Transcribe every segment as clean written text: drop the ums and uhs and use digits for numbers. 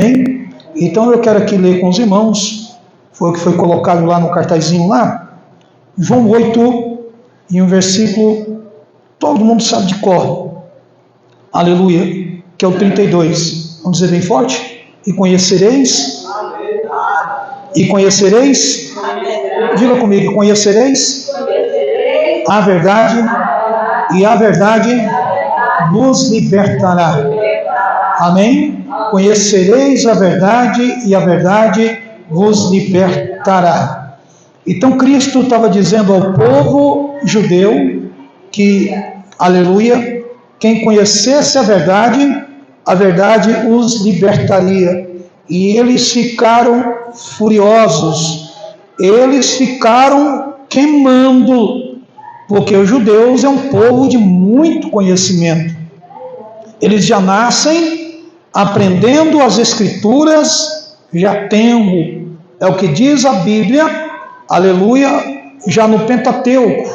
Amém? Então eu quero aqui ler com os irmãos, foi o que foi colocado lá no cartazinho lá, João 8, em um versículo, todo mundo sabe de cor, aleluia, que é o 32, vamos dizer bem forte, e conhecereis, diga comigo, conhecereis a verdade, e a verdade vos libertará, amém? Conhecereis a verdade e a verdade vos libertará. Então Cristo estava dizendo ao povo judeu que, aleluia, quem conhecesse a verdade os libertaria. E eles ficaram furiosos, eles ficaram queimando, porque os judeus é um povo de muito conhecimento. Eles já nascem aprendendo as Escrituras, já tendo, é o que diz a Bíblia, aleluia, já no Pentateuco,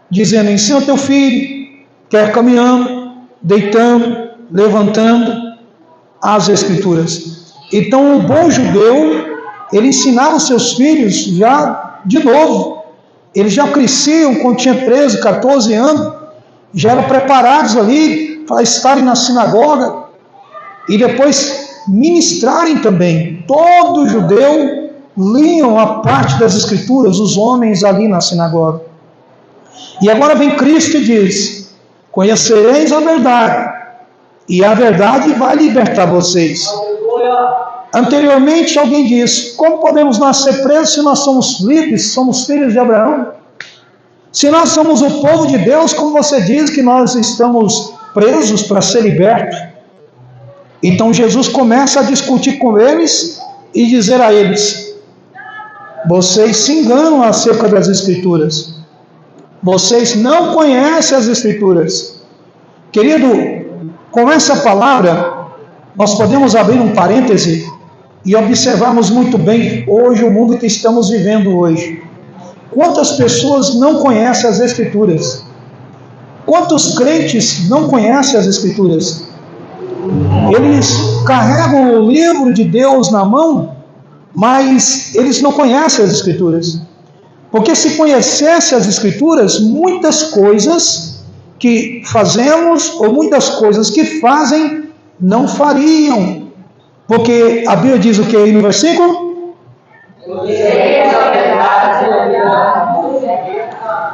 dizendo: ensina teu filho, quer caminhando, deitando, levantando, as Escrituras. Então o bom judeu, ele ensinava os seus filhos já de novo, eles já cresciam quando tinha 13, 14 anos, já eram preparados ali para estarem na sinagoga, e depois ministrarem também. Todo judeu liam a parte das Escrituras, os homens ali na sinagoga. E agora vem Cristo e diz: conhecereis a verdade, e a verdade vai libertar vocês. Anteriormente alguém disse: como podemos nascer presos se nós somos livres, somos filhos de Abraão? Se nós somos o povo de Deus, como você diz que nós estamos presos para ser libertos? Então Jesus começa a discutir com eles e dizer a eles: vocês se enganam acerca das Escrituras, vocês não conhecem as Escrituras. Querido, com essa palavra nós podemos abrir um parêntese e observarmos muito bem hoje o mundo que estamos vivendo hoje. Quantas pessoas não conhecem as Escrituras? Quantos crentes não conhecem as Escrituras? Eles carregam o livro de Deus na mão, mas eles não conhecem as Escrituras. Porque se conhecesse as Escrituras, muitas coisas que fazemos ou muitas coisas que fazem não fariam. Porque a Bíblia diz o que aí no versículo?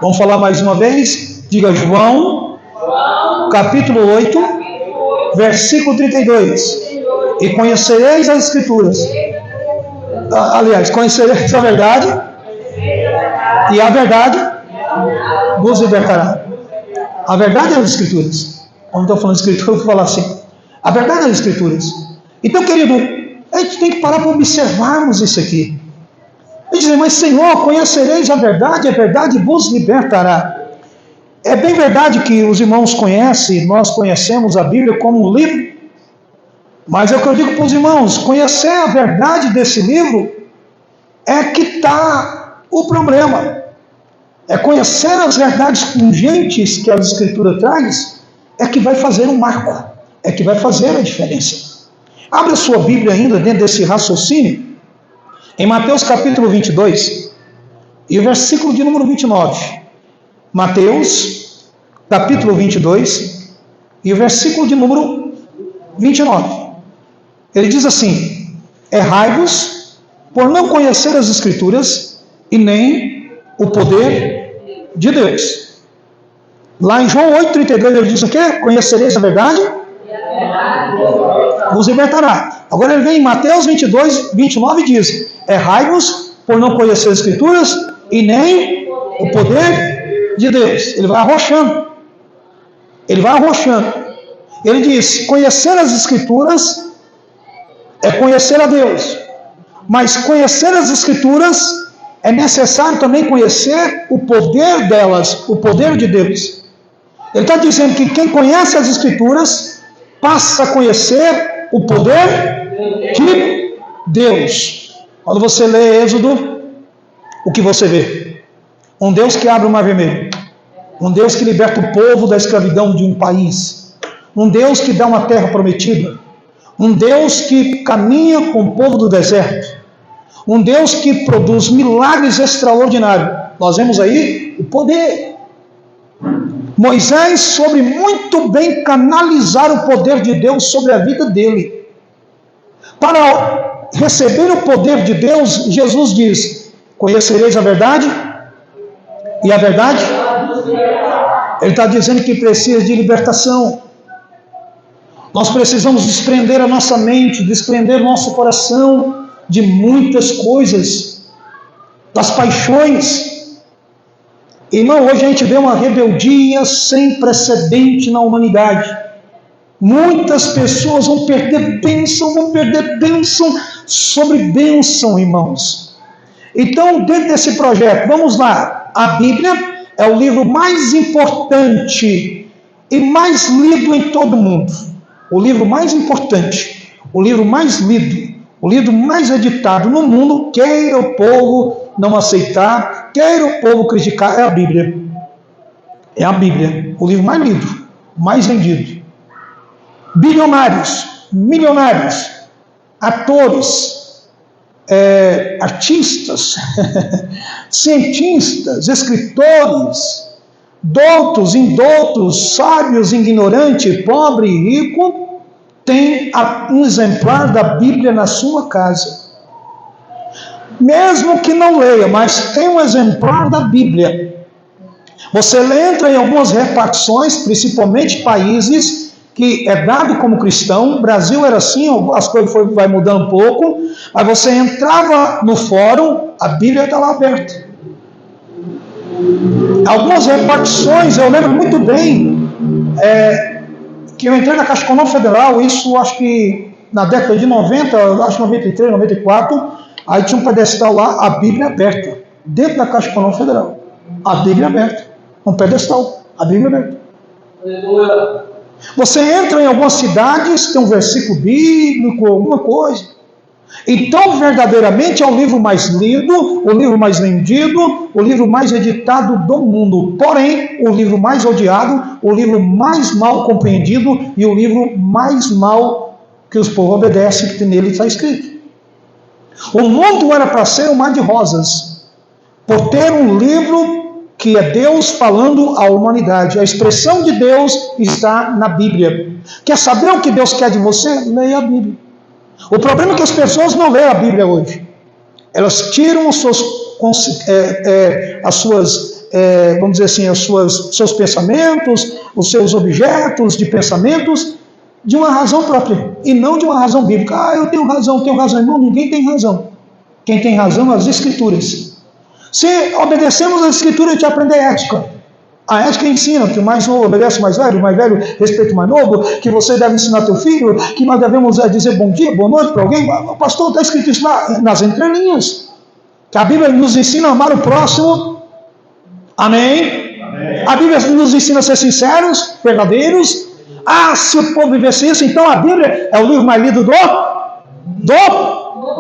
Vamos falar mais uma vez? Diga João, capítulo 8, versículo 32. E conhecereis as Escrituras. Aliás, conhecereis a verdade, e a verdade vos libertará. A verdade é as Escrituras. Quando estou falando de Escritura, eu vou falar assim: a verdade é as Escrituras. Então, querido, a gente tem que parar para observarmos isso aqui. E dizer: mas Senhor, conhecereis a verdade vos libertará. É bem verdade que os irmãos conhecem, nós conhecemos a Bíblia como um livro, mas é o que eu digo para os irmãos: conhecer a verdade desse livro é que está o problema. É conhecer as verdades pungentes que a Escritura traz, é que vai fazer um marco, é que vai fazer a diferença. Abra a sua Bíblia ainda dentro desse raciocínio, em Mateus capítulo 22, e o versículo de número 29. Mateus capítulo 22, e o versículo de número 29. Ele diz assim: errai-vos por não conhecer as Escrituras e nem o poder de Deus. Lá em João 8,32 ele diz o quê? Conhecereis a verdade, vos libertará. Agora ele vem em Mateus 22, 29 e diz: errai-vos por não conhecer as Escrituras e nem o poder de Deus. Ele vai arrochando. Ele diz: conhecer as Escrituras é conhecer a Deus, mas conhecer as Escrituras é necessário também conhecer o poder delas, o poder de Deus. Ele está dizendo que quem conhece as Escrituras passa a conhecer o poder de Deus. Quando você lê Êxodo, o que você vê? Um Deus que abre o mar vermelho, um Deus que liberta o povo da escravidão de um país, um Deus que dá uma terra prometida, um Deus que caminha com o povo do deserto, um Deus que produz milagres extraordinários. Nós vemos aí o poder. Moisés soube muito bem canalizar o poder de Deus sobre a vida dele. Para receber o poder de Deus, Jesus diz: conhecereis a verdade, e a verdade, ele está dizendo que precisa de libertação. Nós precisamos desprender a nossa mente, desprender o nosso coração de muitas coisas, das paixões. Irmão, hoje a gente vê uma rebeldia sem precedente na humanidade. Muitas pessoas vão perder bênção sobre bênção, irmãos. Então, dentro desse projeto, vamos lá. A Bíblia é o livro mais importante e mais lido em todo o mundo. O livro mais importante, o livro mais lido, o livro mais editado no mundo, queira o povo não aceitar, queira o povo criticar, é a Bíblia. É a Bíblia, o livro mais lido, mais vendido. Bilionários, milionários, atores, artistas, cientistas, escritores, doutos, indoutos, sábios, ignorantes, pobre e rico, tem um exemplar da Bíblia na sua casa. Mesmo que não leia, mas tem um exemplar da Bíblia. Você entra em algumas repartições, principalmente países que é dado como cristão. O Brasil era assim, as coisas vai mudando um pouco, mas você entrava no fórum, a Bíblia está lá aberta. Algumas repartições, eu lembro muito bem, que eu entrei na Caixa Econômica Federal, isso acho que na década de 90, acho que 93, 94, aí tinha um pedestal lá, a Bíblia aberta, dentro da Caixa Econômica Federal. A Bíblia aberta, um pedestal, a Bíblia aberta. Você entra em algumas cidades, tem um versículo bíblico, alguma coisa. Então, verdadeiramente, é o livro mais lido, o livro mais vendido, o livro mais editado do mundo. Porém, o livro mais odiado, o livro mais mal compreendido e o livro mais mal que os povos obedecem, que nele está escrito. O mundo era para ser um mar de rosas, por ter um livro que é Deus falando à humanidade. A expressão de Deus está na Bíblia. Quer saber o que Deus quer de você? Leia a Bíblia. O problema é que as pessoas não leem a Bíblia hoje. Elas tiram os seus pensamentos, os seus objetos de pensamentos, de uma razão própria, e não de uma razão bíblica. Eu tenho razão. Irmão, ninguém tem razão. Quem tem razão é as Escrituras. Se obedecemos às Escrituras, a gente aprende a ética. A ética ensina que o mais novo obedece o mais velho respeita o mais novo, que você deve ensinar teu filho, que nós devemos dizer bom dia, boa noite para alguém. Pastor, está escrito isso lá nas entrelinhas. Que a Bíblia nos ensina a amar o próximo. Amém? A Bíblia nos ensina a ser sinceros, verdadeiros. Se o povo vivesse isso, então a Bíblia é o livro mais lido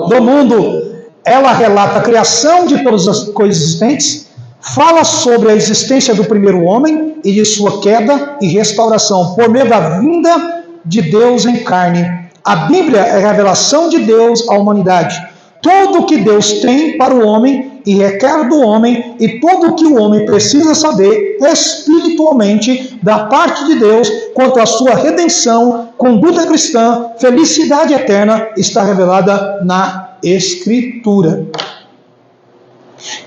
do mundo. Ela relata a criação de todas as coisas existentes, fala sobre a existência do primeiro homem e de sua queda e restauração por meio da vinda de Deus em carne. A Bíblia é a revelação de Deus à humanidade. Tudo o que Deus tem para o homem e requer do homem, e tudo o que o homem precisa saber espiritualmente da parte de Deus quanto à sua redenção, conduta cristã, felicidade eterna, está revelada na Escritura.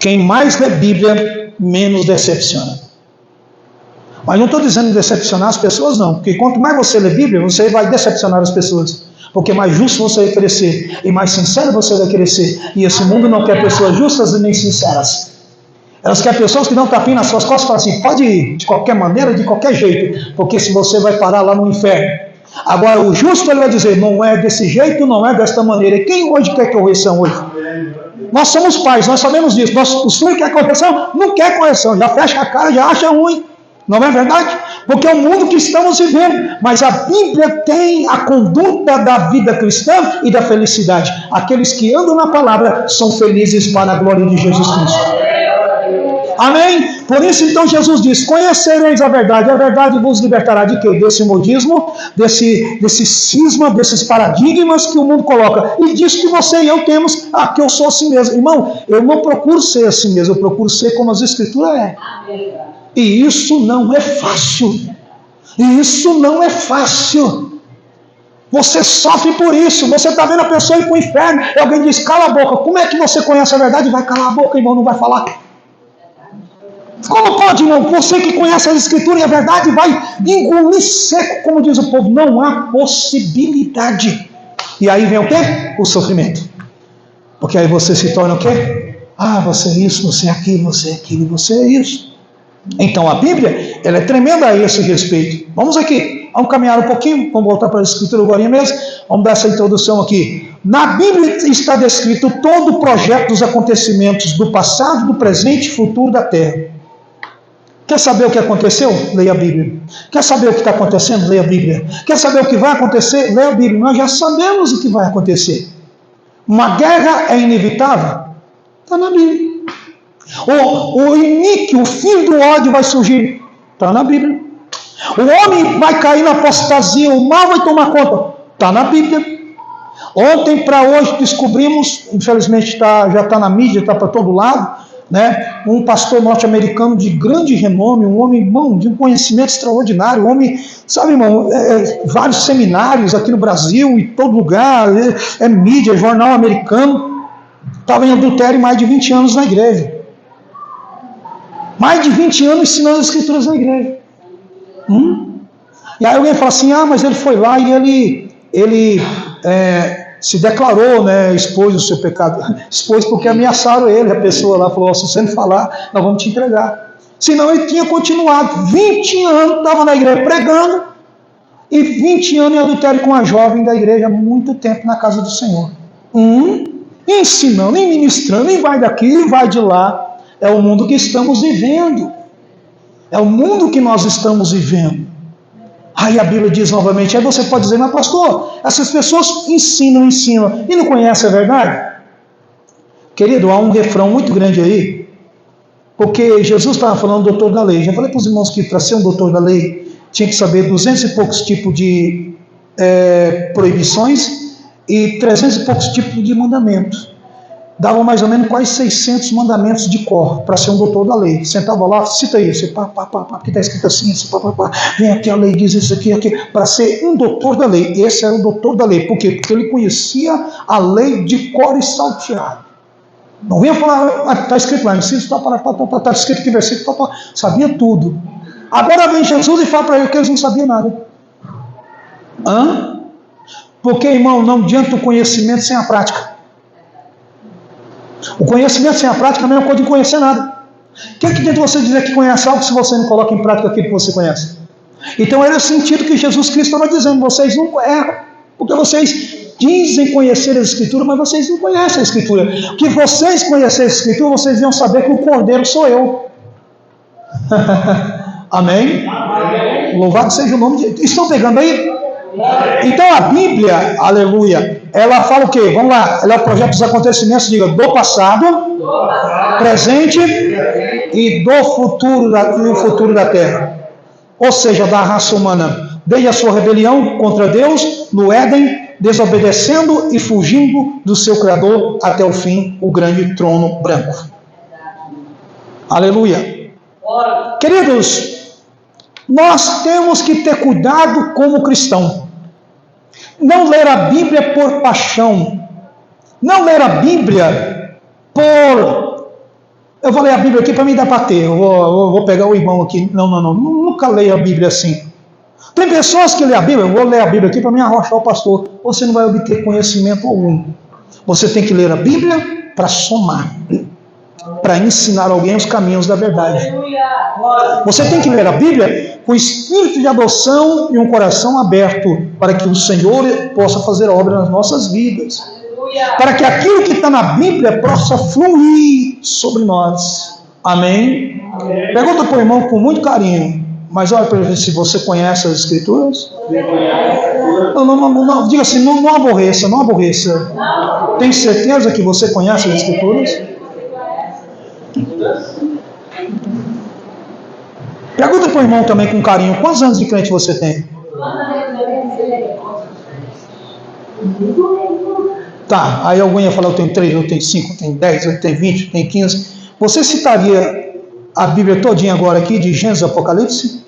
Quem mais lê Bíblia, menos decepciona. Mas não estou dizendo decepcionar as pessoas, não. Porque quanto mais você lê Bíblia, você vai decepcionar as pessoas. Porque mais justo você vai querer ser, e mais sincero você vai querer ser. E esse mundo não quer pessoas justas e nem sinceras. Elas querem pessoas que dão tapinha nas suas costas e falam assim: pode ir, de qualquer maneira, de qualquer jeito, porque se você vai parar lá no inferno. Agora o justo, ele vai dizer: não é desse jeito, não é desta maneira. E quem hoje quer correção hoje? Nós somos pais, nós sabemos disso. Os filhos querem correção, não quer correção, já fecha a cara, já acha ruim. Não é verdade? Porque é o mundo que estamos vivendo. Mas a Bíblia tem a conduta da vida cristã e da felicidade. Aqueles que andam na palavra são felizes para a glória de Jesus Cristo. Amém? Por isso, então, Jesus diz: conhecereis a verdade vos libertará de quê? Desse modismo, desse cisma, desses paradigmas que o mundo coloca. E diz que você e eu temos, que eu sou assim mesmo. Irmão, eu não procuro ser assim mesmo, eu procuro ser como as Escrituras é. E isso não é fácil. Isso não é fácil. Você sofre por isso. Você está vendo a pessoa ir para o inferno e alguém diz: cala a boca. Como é que você conhece a verdade? Vai calar a boca, irmão, não vai falar. Como pode, irmão? Você que conhece a Escritura e a verdade vai engolir seco, como diz o povo. Não há possibilidade. E aí vem o quê? O sofrimento. Porque aí você se torna o quê? Você é isso, você é aquilo, você é aquilo, você é isso. Então a Bíblia, ela é tremenda a esse respeito. Vamos aqui, vamos caminhar um pouquinho, vamos voltar para a Escritura agora mesmo. Vamos dar essa introdução aqui. Na Bíblia está descrito todo o projeto dos acontecimentos do passado, do presente e futuro da Terra. Quer saber o que aconteceu? Leia a Bíblia. Quer saber o que está acontecendo? Leia a Bíblia. Quer saber o que vai acontecer? Leia a Bíblia. Nós já sabemos o que vai acontecer. Uma guerra é inevitável? Está na Bíblia. O iníquo, o fim do ódio vai surgir? Está na Bíblia. O homem vai cair na apostasia, o mal vai tomar conta? Está na Bíblia. Ontem para hoje descobrimos, infelizmente já está na mídia, está para todo lado, né? Um pastor norte-americano de grande renome, um homem, irmão, de um conhecimento extraordinário, um homem, sabe, irmão, vários seminários aqui no Brasil, em todo lugar, mídia, jornal americano, estava em adultério mais de 20 anos na igreja. Mais de 20 anos ensinando as Escrituras na igreja. E aí alguém fala assim: mas ele foi lá e ele se declarou, né, expôs o seu pecado. Expôs porque ameaçaram ele. A pessoa lá falou: se você não falar, nós vamos te entregar. Senão ele tinha continuado. 20 anos estava na igreja pregando, e 20 anos em adultério com a jovem da igreja, muito tempo na casa do Senhor. Ensinando, nem ministrando, nem vai daqui, nem vai de lá. É o mundo que estamos vivendo. É o mundo que nós estamos vivendo. Aí a Bíblia diz novamente, aí você pode dizer: mas pastor, essas pessoas ensinam e não conhecem a verdade? Querido, há um refrão muito grande aí, porque Jesus estava falando do doutor da lei. Já falei para os irmãos que para ser um doutor da lei tinha que saber 200 e poucos tipos de proibições e 300 e poucos tipos de mandamentos. Dava mais ou menos quase 600 mandamentos de cor para ser um doutor da lei. Sentava lá, cita isso, porque está escrito assim, vem aqui a lei, diz isso aqui, para ser um doutor da lei. Esse era o doutor da lei. Por quê? Porque ele conhecia a lei de cor e salteado. Não vinha falar, está escrito lá, está escrito que versículo, sabia tudo. Agora vem Jesus e fala para ele que eles não sabiam nada. Porque, irmão, não adianta o conhecimento sem a prática. O conhecimento sem a prática é a mesma coisa de conhecer nada. O que adianta você dizer que conhece algo se você não coloca em prática aquilo que você conhece? Então era o sentido que Jesus Cristo estava dizendo: vocês não erram, porque vocês dizem conhecer as Escrituras, mas vocês não conhecem a Escritura. Que vocês conhecessem a Escritura, vocês iam saber que o Cordeiro sou eu. Amém? Louvado seja o nome de Deus. Estão pegando aí? Então a Bíblia, aleluia, ela fala o quê? Vamos lá, ela é o projeto dos acontecimentos, diga, do passado, presente e do futuro, do futuro da terra. Ou seja, da raça humana, desde a sua rebelião contra Deus no Éden, desobedecendo e fugindo do seu Criador até o fim, o grande trono branco. Aleluia. Queridos, nós temos que ter cuidado como cristão. Não ler a Bíblia por paixão. Não ler a Bíblia por... Eu vou ler a Bíblia aqui para me dar para ter. Eu vou pegar o irmão aqui. Não. Nunca leia a Bíblia assim. Tem pessoas que lêem a Bíblia. Eu vou ler a Bíblia aqui para me arrochar o pastor. Você não vai obter conhecimento algum. Você tem que ler a Bíblia para somar. Para ensinar alguém os caminhos da verdade. Você tem que ler a Bíblia com espírito de adoção e um coração aberto, para que o Senhor possa fazer obra nas nossas vidas. Para que aquilo que está na Bíblia possa fluir sobre nós. Amém? Pergunta para o irmão com muito carinho, mas olha para ver se você conhece as Escrituras. Não, diga assim, não aborreça. Tem certeza que você conhece as Escrituras? o irmão também com carinho. Quantos anos de crente você tem? Tá, aí alguém ia falar, eu tenho 3, eu tenho 5, eu tenho 10, eu tenho 20, eu tenho 15. Você citaria a Bíblia todinha agora aqui, de Gênesis Apocalipse?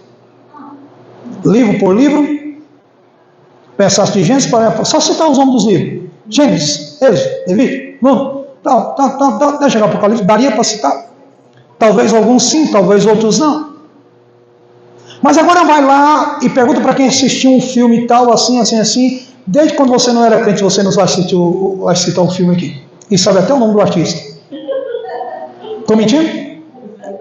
Livro por livro? Pensasse de Gênesis, só citar os nomes dos livros. Gênesis, Êxodo, Levítico, Número, até chegar ao Apocalipse, daria para citar? Talvez alguns sim, talvez outros não. Mas agora vai lá e pergunta para quem assistiu um filme e tal, assim. Desde quando você não era crente, você não vai citar um filme aqui. E sabe até o nome do artista. Estou mentindo?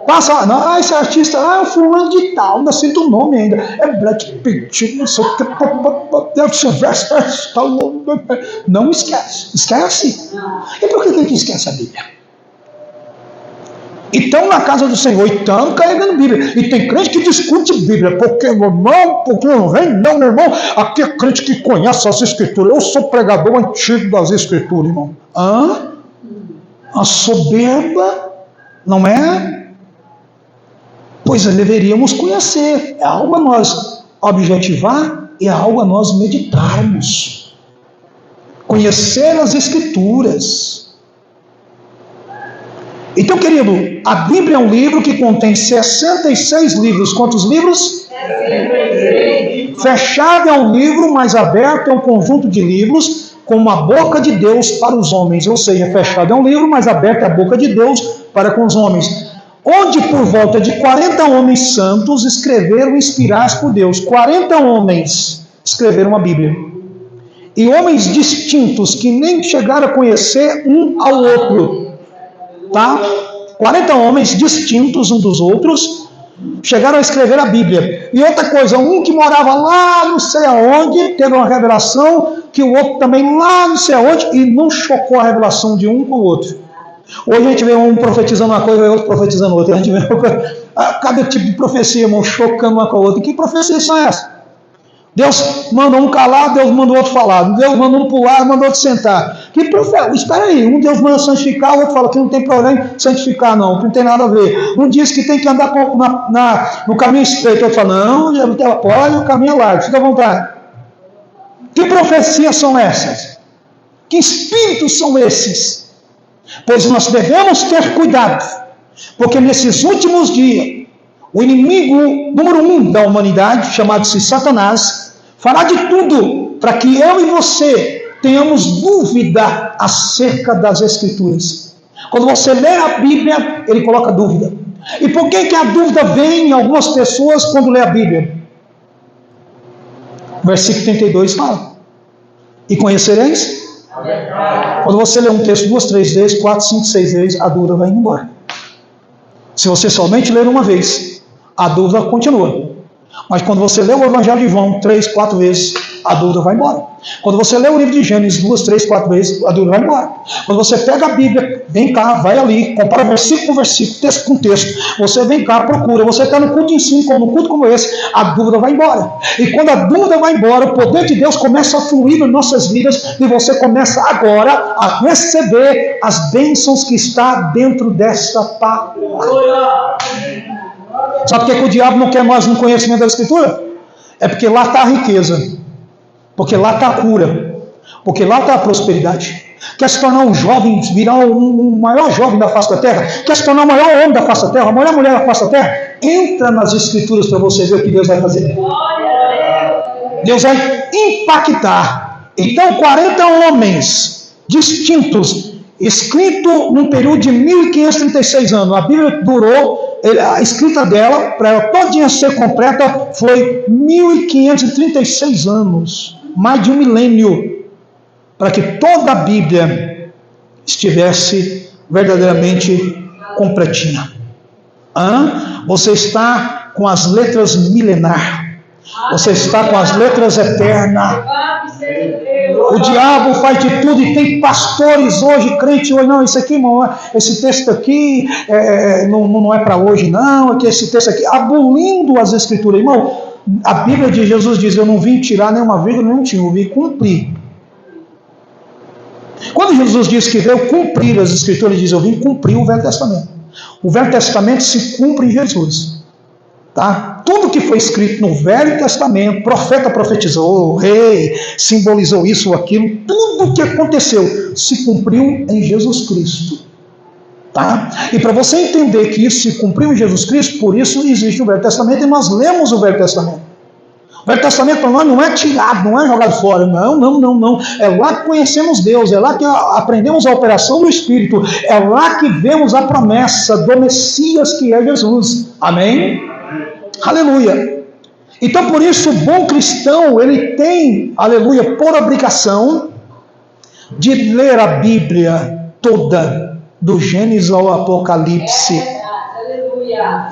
Passa, não, esse artista, é fulano de tal, ainda sinto o nome ainda. É Brad Pitt, não sei o que. Não esquece. Esquece. E por que a gente esquece a Bíblia? E estão na casa do Senhor, e estão carregando Bíblia. E tem crente que discute Bíblia. Porque, meu irmão, porque não vem, não, meu irmão. Aqui é crente que conhece as Escrituras. Eu sou pregador antigo das Escrituras, irmão. A soberba, não é? Pois deveríamos conhecer. É algo a nós objetivar e é algo a nós meditarmos. Conhecer as Escrituras. Então, querido, a Bíblia é um livro que contém 66 livros. Quantos livros? 66. Fechado é um livro, mas aberto é um conjunto de livros, como a boca de Deus para os homens. Ou seja, fechado é um livro, mas aberto é a boca de Deus para com os homens. Onde por volta de 40 homens santos escreveram inspirados por Deus. 40 homens escreveram a Bíblia. E homens distintos que nem chegaram a conhecer um ao outro. Tá? 40 homens distintos uns dos outros chegaram a escrever a Bíblia. E outra coisa, um que morava lá não sei aonde, teve uma revelação, que o outro também lá não sei aonde, e não chocou a revelação de um com o outro. Hoje a gente vê um profetizando uma coisa e outro profetizando outra. A gente vê cada tipo de profecia, irmão, chocando uma com a outra. Que profecia são essas? Deus manda um calar, Deus manda o outro falar. Deus manda um pular, manda o outro sentar. Que profeta? Espera aí, um Deus manda santificar, o outro fala que não tem problema em santificar, não tem nada a ver. Um diz que tem que andar no caminho estreito, o outro fala, não, pode, o caminho é largo, fica à vontade. Que profecias são essas? Que espíritos são esses? Pois nós devemos ter cuidado, porque nesses últimos dias, o inimigo número 1 da humanidade, chamado-se Satanás, fará de tudo para que eu e você tenhamos dúvida acerca das Escrituras. Quando você lê a Bíblia, ele coloca dúvida. E por que a dúvida vem em algumas pessoas quando lê a Bíblia? Versículo 32 fala: e conhecereis? Quando você lê um texto 2, 3 vezes, 4, 5, 6 vezes, a dúvida vai embora. Se você somente ler uma vez, a dúvida continua. Mas quando você lê o Evangelho de João 3, 4 vezes, a dúvida vai embora. Quando você lê o livro de Gênesis 2, 3, 4 vezes, a dúvida vai embora. Quando você pega a Bíblia, vem cá, vai ali, compara versículo com versículo, texto com texto, você vem cá, procura, você está no culto de ensino, como no culto como esse, a dúvida vai embora. E quando a dúvida vai embora, o poder de Deus começa a fluir nas nossas vidas, e você começa agora a receber as bênçãos que está dentro desta palavra. Sabe por que o diabo não quer mais no conhecimento da Escritura? É porque lá está a riqueza, porque lá está a cura, porque lá está a prosperidade. Quer se tornar um jovem, virar um maior jovem da face da terra? Quer se tornar o maior homem da face da terra, a maior mulher da face da terra? Entra nas Escrituras para você ver o que Deus vai fazer. Deus vai impactar. Então 40 homens distintos, escrito num período de 1536 anos. A Bíblia durou, a escrita dela, para ela todinha ser completa, foi 1536 anos. Mais de um milênio, para que toda a Bíblia estivesse verdadeiramente completinha. Você está com as letras milenar, você está com as letras eternas. O diabo faz de tudo, e tem pastores hoje, crente hoje, não, isso aqui, irmão, esse texto aqui não é para hoje, não, é que esse texto aqui, abolindo as Escrituras, irmão. A Bíblia de Jesus diz: eu não vim tirar nenhuma vírgula, nenhum tio, eu vim cumprir. Quando Jesus diz que veio cumprir as Escrituras, ele diz: eu vim cumprir o Velho Testamento. O Velho Testamento se cumpre em Jesus. Tá? Tudo que foi escrito no Velho Testamento, profeta profetizou, rei simbolizou isso ou aquilo, tudo que aconteceu se cumpriu em Jesus Cristo. Tá? E para você entender que isso se cumpriu em Jesus Cristo, por isso existe o Velho Testamento e nós lemos o Velho Testamento. O Velho Testamento para nós não é tirado, não é jogado fora, não. É lá que conhecemos Deus, é lá que aprendemos a operação do Espírito, é lá que vemos a promessa do Messias que é Jesus. Amém? Aleluia. Então por isso o bom cristão, ele tem, aleluia, por obrigação de ler a Bíblia toda, do Gênesis ao Apocalipse,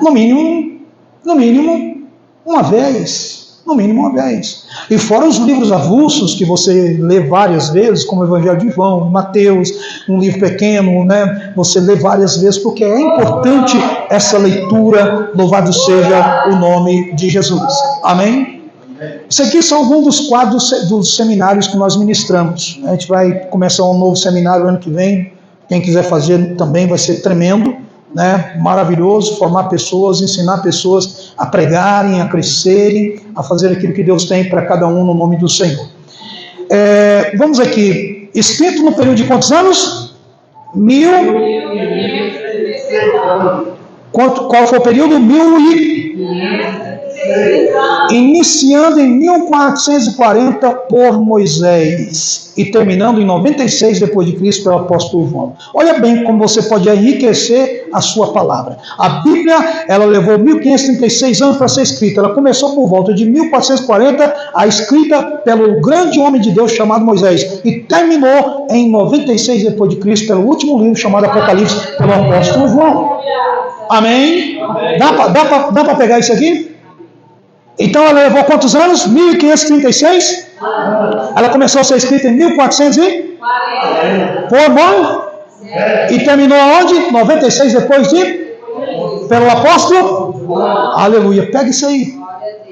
no mínimo uma vez. No mínimo uma vez. E fora os livros avulsos que você lê várias vezes, como o Evangelho de João, Mateus, um livro pequeno, né? Você lê várias vezes, porque é importante essa leitura. Louvado seja o nome de Jesus. Amém? Isso aqui são alguns dos quadros dos seminários que nós ministramos. A gente vai começar um novo seminário ano que vem. Quem quiser fazer também vai ser tremendo. Né, maravilhoso, formar pessoas, ensinar pessoas a pregarem, a crescerem, a fazer aquilo que Deus tem para cada um no nome do Senhor. Vamos aqui, escrito no período de quantos anos? Qual foi o período? Iniciando em 1440 por Moisés e terminando em 96 depois de Cristo pelo apóstolo João. Olha bem como você pode enriquecer a sua palavra. A Bíblia, ela levou 1536 anos para ser escrita. Ela começou por volta de 1440, a escrita pelo grande homem de Deus chamado Moisés, e terminou em 96 depois de Cristo pelo último livro chamado Apocalipse pelo apóstolo João. Amém? Dá para pegar isso aqui? Então ela levou quantos anos? 1536? Ela começou a ser escrita em 1440. Por bom? E terminou aonde? 96 depois de? Pelo apóstolo? Aleluia. Pega isso aí.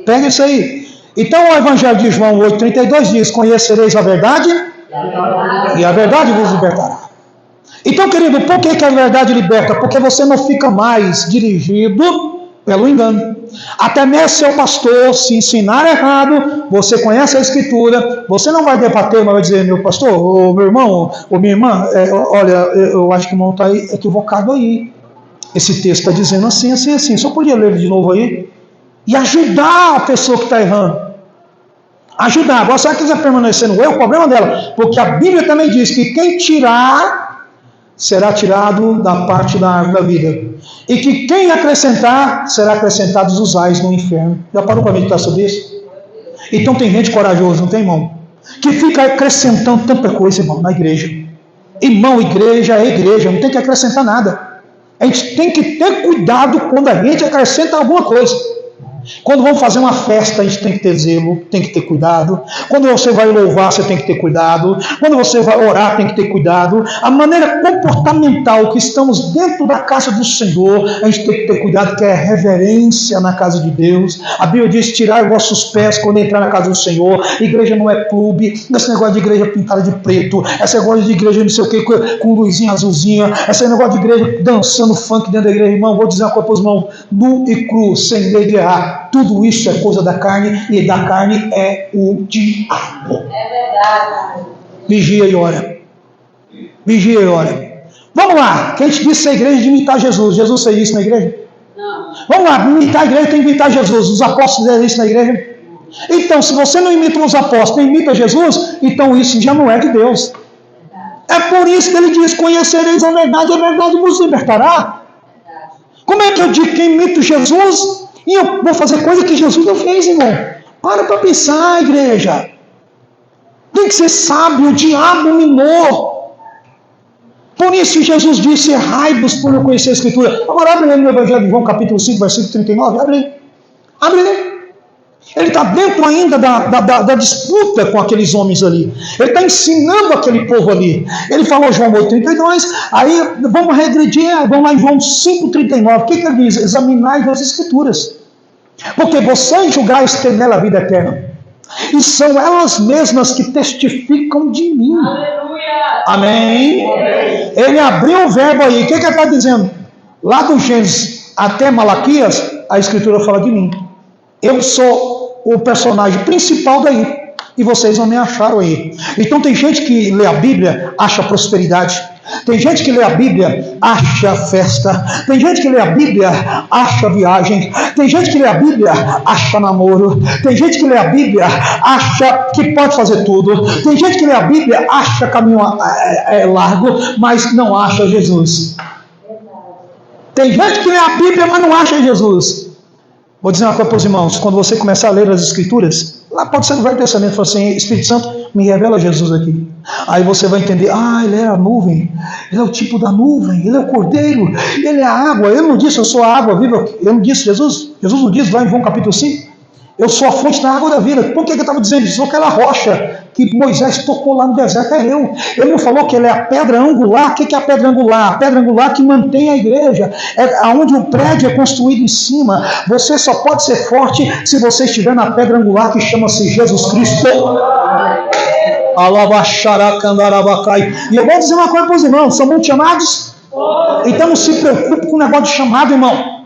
Pega isso aí. Então o Evangelho de João 8,32 diz: conhecereis a verdade e a verdade vos libertará. Então, querido, por que a verdade liberta? Porque você não fica mais dirigido pelo engano. Até mesmo seu pastor, se ensinar errado, você conhece a Escritura, você não vai debater, mas vai dizer: meu pastor, ou meu irmão, ou minha irmã, olha, eu acho que o irmão está equivocado aí. Esse texto está dizendo assim. Só podia ler de novo aí? E ajudar a pessoa que está errando. Ajudar. Agora, se ela quiser permanecer no erro, o problema dela. Porque a Bíblia também diz que quem tirar, será tirado da parte da árvore da vida. E que quem acrescentar, será acrescentado os ais no inferno. Já parou para meditar sobre isso? Então tem gente corajosa, não tem, irmão? Que fica acrescentando tanta coisa, irmão, na igreja. Irmão, igreja é igreja, não tem que acrescentar nada. A gente tem que ter cuidado quando a gente acrescenta alguma coisa. Quando vamos fazer uma festa, a gente tem que ter zelo, tem que ter cuidado. Quando você vai louvar, você tem que ter cuidado. Quando você vai orar, tem que ter cuidado. A maneira comportamental que estamos dentro da casa do Senhor, a gente tem que ter cuidado, que é reverência na casa de Deus. A Bíblia diz: tirar vossos pés quando entrar na casa do Senhor. Igreja não é clube, esse negócio de igreja pintada de preto, esse negócio de igreja não sei o que, com luzinha azulzinha, esse negócio de igreja dançando funk dentro da igreja. Irmão, vou dizer uma coisa para os irmãos: nu e cru, sem medo de errar. Tudo isso é coisa da carne, e da carne é o diabo. É verdade. Vigia e ora. Vigia e ora. Vamos lá. Quem te disse a igreja de imitar Jesus? Jesus fez isso na igreja? Não. Vamos lá. Imitar a igreja tem que imitar Jesus. Os apóstolos fizeram isso na igreja? Então, se você não imita os apóstolos, não imita Jesus, então isso já não é de Deus. É por isso que ele diz: conhecereis a verdade vos libertará. Como é que eu digo que imito Jesus e eu vou fazer coisa que Jesus não fez, irmão? Para pensar, igreja. Tem que ser sábio, o diabo minou. Por isso Jesus disse: errai-vos por não conhecer a Escritura. Agora abre aí no Evangelho de João, capítulo 5, versículo 39. Abre aí. Abre aí. Ele está dentro ainda da disputa com aqueles homens ali. Ele está ensinando aquele povo ali. Ele falou João 8,32. Aí vamos regredir, vamos lá em João 5,39. O que ele diz? Examinai as Escrituras, porque vocês julgais ter nela a vida eterna, e são elas mesmas que testificam de mim. Aleluia. Amém? Ele abriu o verbo aí. O que ele está dizendo? Lá do Gênesis até Malaquias, a Escritura fala de mim. Eu sou o personagem principal daí. E vocês não me acharam aí. Então tem gente que lê a Bíblia, acha prosperidade. Tem gente que lê a Bíblia, acha festa. Tem gente que lê a Bíblia, acha viagem. Tem gente que lê a Bíblia, acha namoro. Tem gente que lê a Bíblia, acha que pode fazer tudo. Tem gente que lê a Bíblia, acha caminho largo, mas não acha Jesus. Tem gente que lê a Bíblia, mas não acha Jesus. Vou dizer uma coisa para os irmãos, quando você começar a ler as Escrituras, lá pode ser no Velho Testamento, fala assim, Espírito Santo, me revela Jesus aqui. Aí você vai entender, ele é a nuvem, ele é o tipo da nuvem, ele é o cordeiro, ele é a água. Ele não disse, eu sou a água viva. Ele não disse, Jesus não disse lá em João capítulo 5, eu sou a fonte da água da vida. Por que ele estava dizendo isso? Aquela rocha que Moisés tocou lá no deserto é eu. Ele não falou que ele é a pedra angular. O que é a pedra angular? A pedra angular que mantém a igreja. É onde o prédio é construído em cima. Você só pode ser forte se você estiver na pedra angular que chama-se Jesus Cristo. E eu vou dizer uma coisa para os irmãos, são muito chamados? Então não se preocupe com o negócio de chamado, irmão.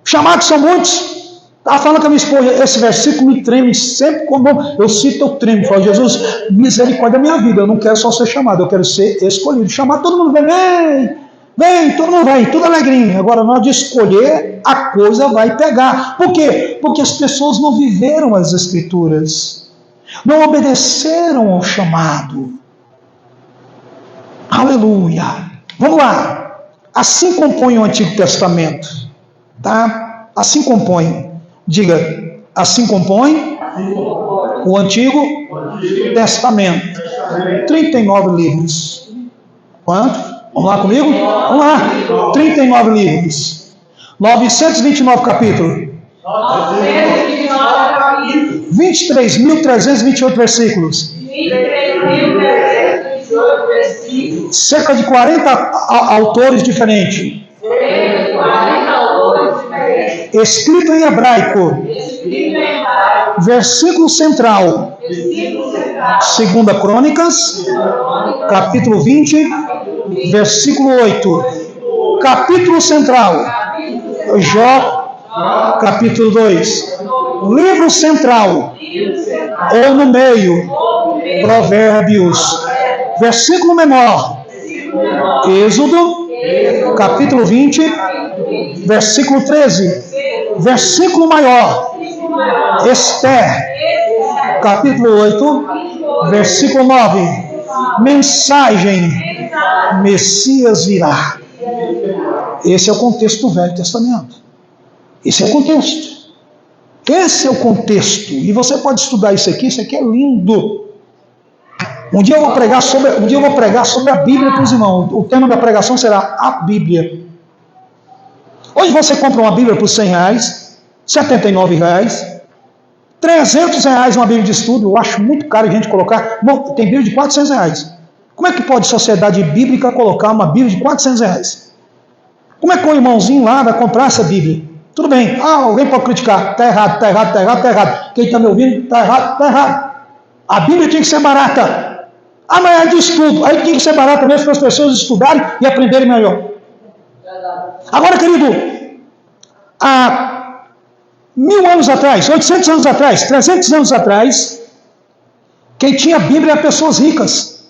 Chamados são muitos. Estava falando com a minha esposa, esse versículo me treme sempre quando eu cito, eu tremo. Eu falo, Jesus, misericórdia da minha vida, eu não quero só ser chamado, eu quero ser escolhido. Chamado, todo mundo vem, todo mundo vem, tudo alegrinho. Agora, na hora de escolher, a coisa vai pegar. Por quê? Porque as pessoas não viveram as Escrituras, não obedeceram ao chamado. Aleluia. Vamos lá. Assim compõe o Antigo Testamento. Tá? Assim compõe. Diga, assim compõe o Antigo Testamento. 39 livros. Quanto? Vamos lá comigo? Vamos lá. 39 livros. 929 capítulos. 23.328 versículos. Cerca de 40 autores diferentes. Escrito em hebraico. Versículo central. 2 Crônicas, capítulo 20, versículo 8. Capítulo central. Jó, capítulo 2. Livro central, ou no meio, Provérbios. Versículo menor, Êxodo, capítulo 20, versículo 13. Versículo maior, Esther, capítulo 8, versículo 9. Mensagem, Messias virá. Esse é o contexto do Velho Testamento. Esse é o contexto. Esse é o contexto. E você pode estudar isso aqui é lindo. Um dia eu vou pregar sobre a Bíblia para os irmãos. O tema da pregação será a Bíblia. Hoje você compra uma Bíblia por R$100, R$79, R$300 uma Bíblia de estudo. Eu acho muito caro a gente colocar. Bom, tem Bíblia de R$400. Como é que pode sociedade bíblica colocar uma Bíblia de R$400? Como é que o irmãozinho lá vai comprar essa Bíblia? Tudo bem, alguém pode criticar. Está errado, está errado, está errado, está errado. Quem está me ouvindo, está errado, está errado. A Bíblia tinha que ser barata. Mas é de estudo. Aí tinha que ser barata mesmo para as pessoas estudarem e aprenderem melhor. Agora, querido, há 1000 anos atrás, 800 anos atrás, 300 anos atrás, quem tinha Bíblia eram pessoas ricas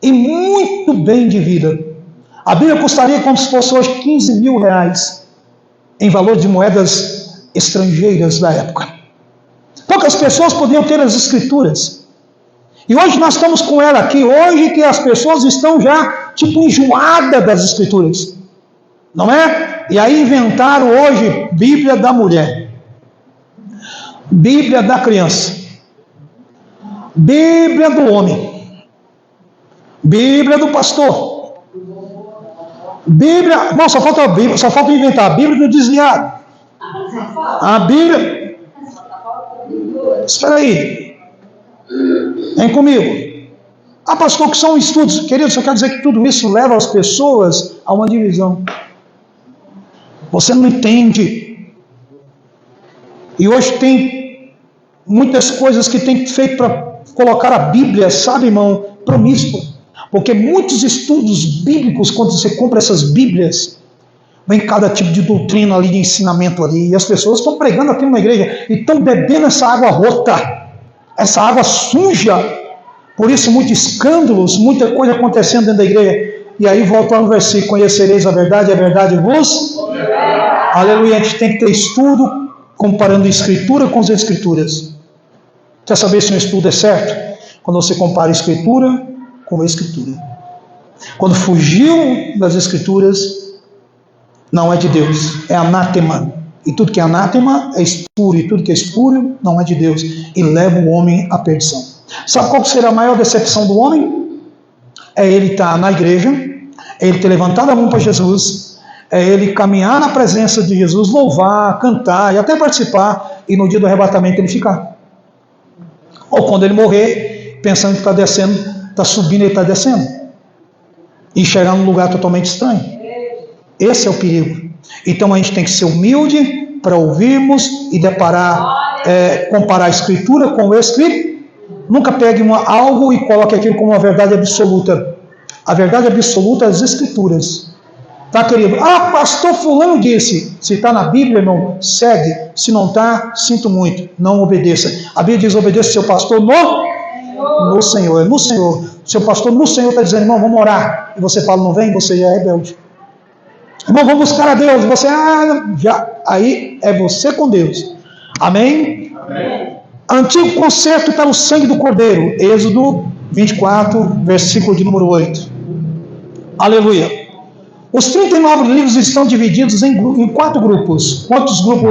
e muito bem de vida. A Bíblia custaria como se fosse hoje R$15.000 em valor de moedas estrangeiras da época. Poucas pessoas podiam ter as Escrituras. E hoje nós estamos com ela aqui, hoje que as pessoas estão já tipo enjoadas das Escrituras. Não é? E aí inventaram hoje Bíblia da mulher, Bíblia da criança, Bíblia do homem, Bíblia do pastor, Bíblia... Não, só falta a Bíblia, só falta inventar a Bíblia do desviado. A Bíblia... Espera aí. Vem comigo. Pastor, que são estudos. Querido, só quero dizer que tudo isso leva as pessoas a uma divisão. Você não entende. E hoje tem muitas coisas que tem feito para colocar a Bíblia, sabe, irmão, promíscua. Porque muitos estudos bíblicos, quando você compra essas Bíblias, Vem cada tipo de doutrina ali, de ensinamento ali. E as pessoas estão pregando aqui numa igreja e estão bebendo essa água rota, essa água suja. Por isso, muitos escândalos, muita coisa acontecendo dentro da igreja. E aí volta no versículo: conhecereis a verdade vos... Aleluia. A gente tem que ter estudo, comparando a Escritura com as Escrituras. Quer saber se um estudo é certo? Quando você compara a Escritura com a Escritura. Quando fugiu das Escrituras, não é de Deus, é anátema. E tudo que é anátema é espúrio, e tudo que é espúrio não é de Deus, e leva o homem à perdição. Sabe qual será a maior decepção do homem? É ele estar na igreja, é ele ter levantado a mão para Jesus, é ele caminhar na presença de Jesus, louvar, cantar e até participar, e no dia do arrebatamento ele ficar. Ou quando ele morrer, pensando que está descendo, está subindo e está descendo, e chegar num lugar totalmente estranho. Esse é o perigo. Então a gente tem que ser humilde para ouvirmos e comparar a Escritura com o Espírito. Nunca pegue algo e coloque aquilo como uma verdade absoluta. A verdade absoluta é as Escrituras. Tá, querido? Ah, pastor fulano disse. Se está na Bíblia, irmão, segue. Se não está, sinto muito, não obedeça. A Bíblia diz: obedeça seu pastor no Senhor. É no Senhor. Seu pastor no Senhor está dizendo: irmão, vamos orar. E você fala: não vem, você já é rebelde. Irmão, vamos buscar a Deus. Você, aí é você com Deus. Amém? Amém. Antigo concerto pelo sangue do Cordeiro. Êxodo 24, versículo de número 8. Aleluia. Os 39 livros estão divididos em 4 grupos. Quantos grupos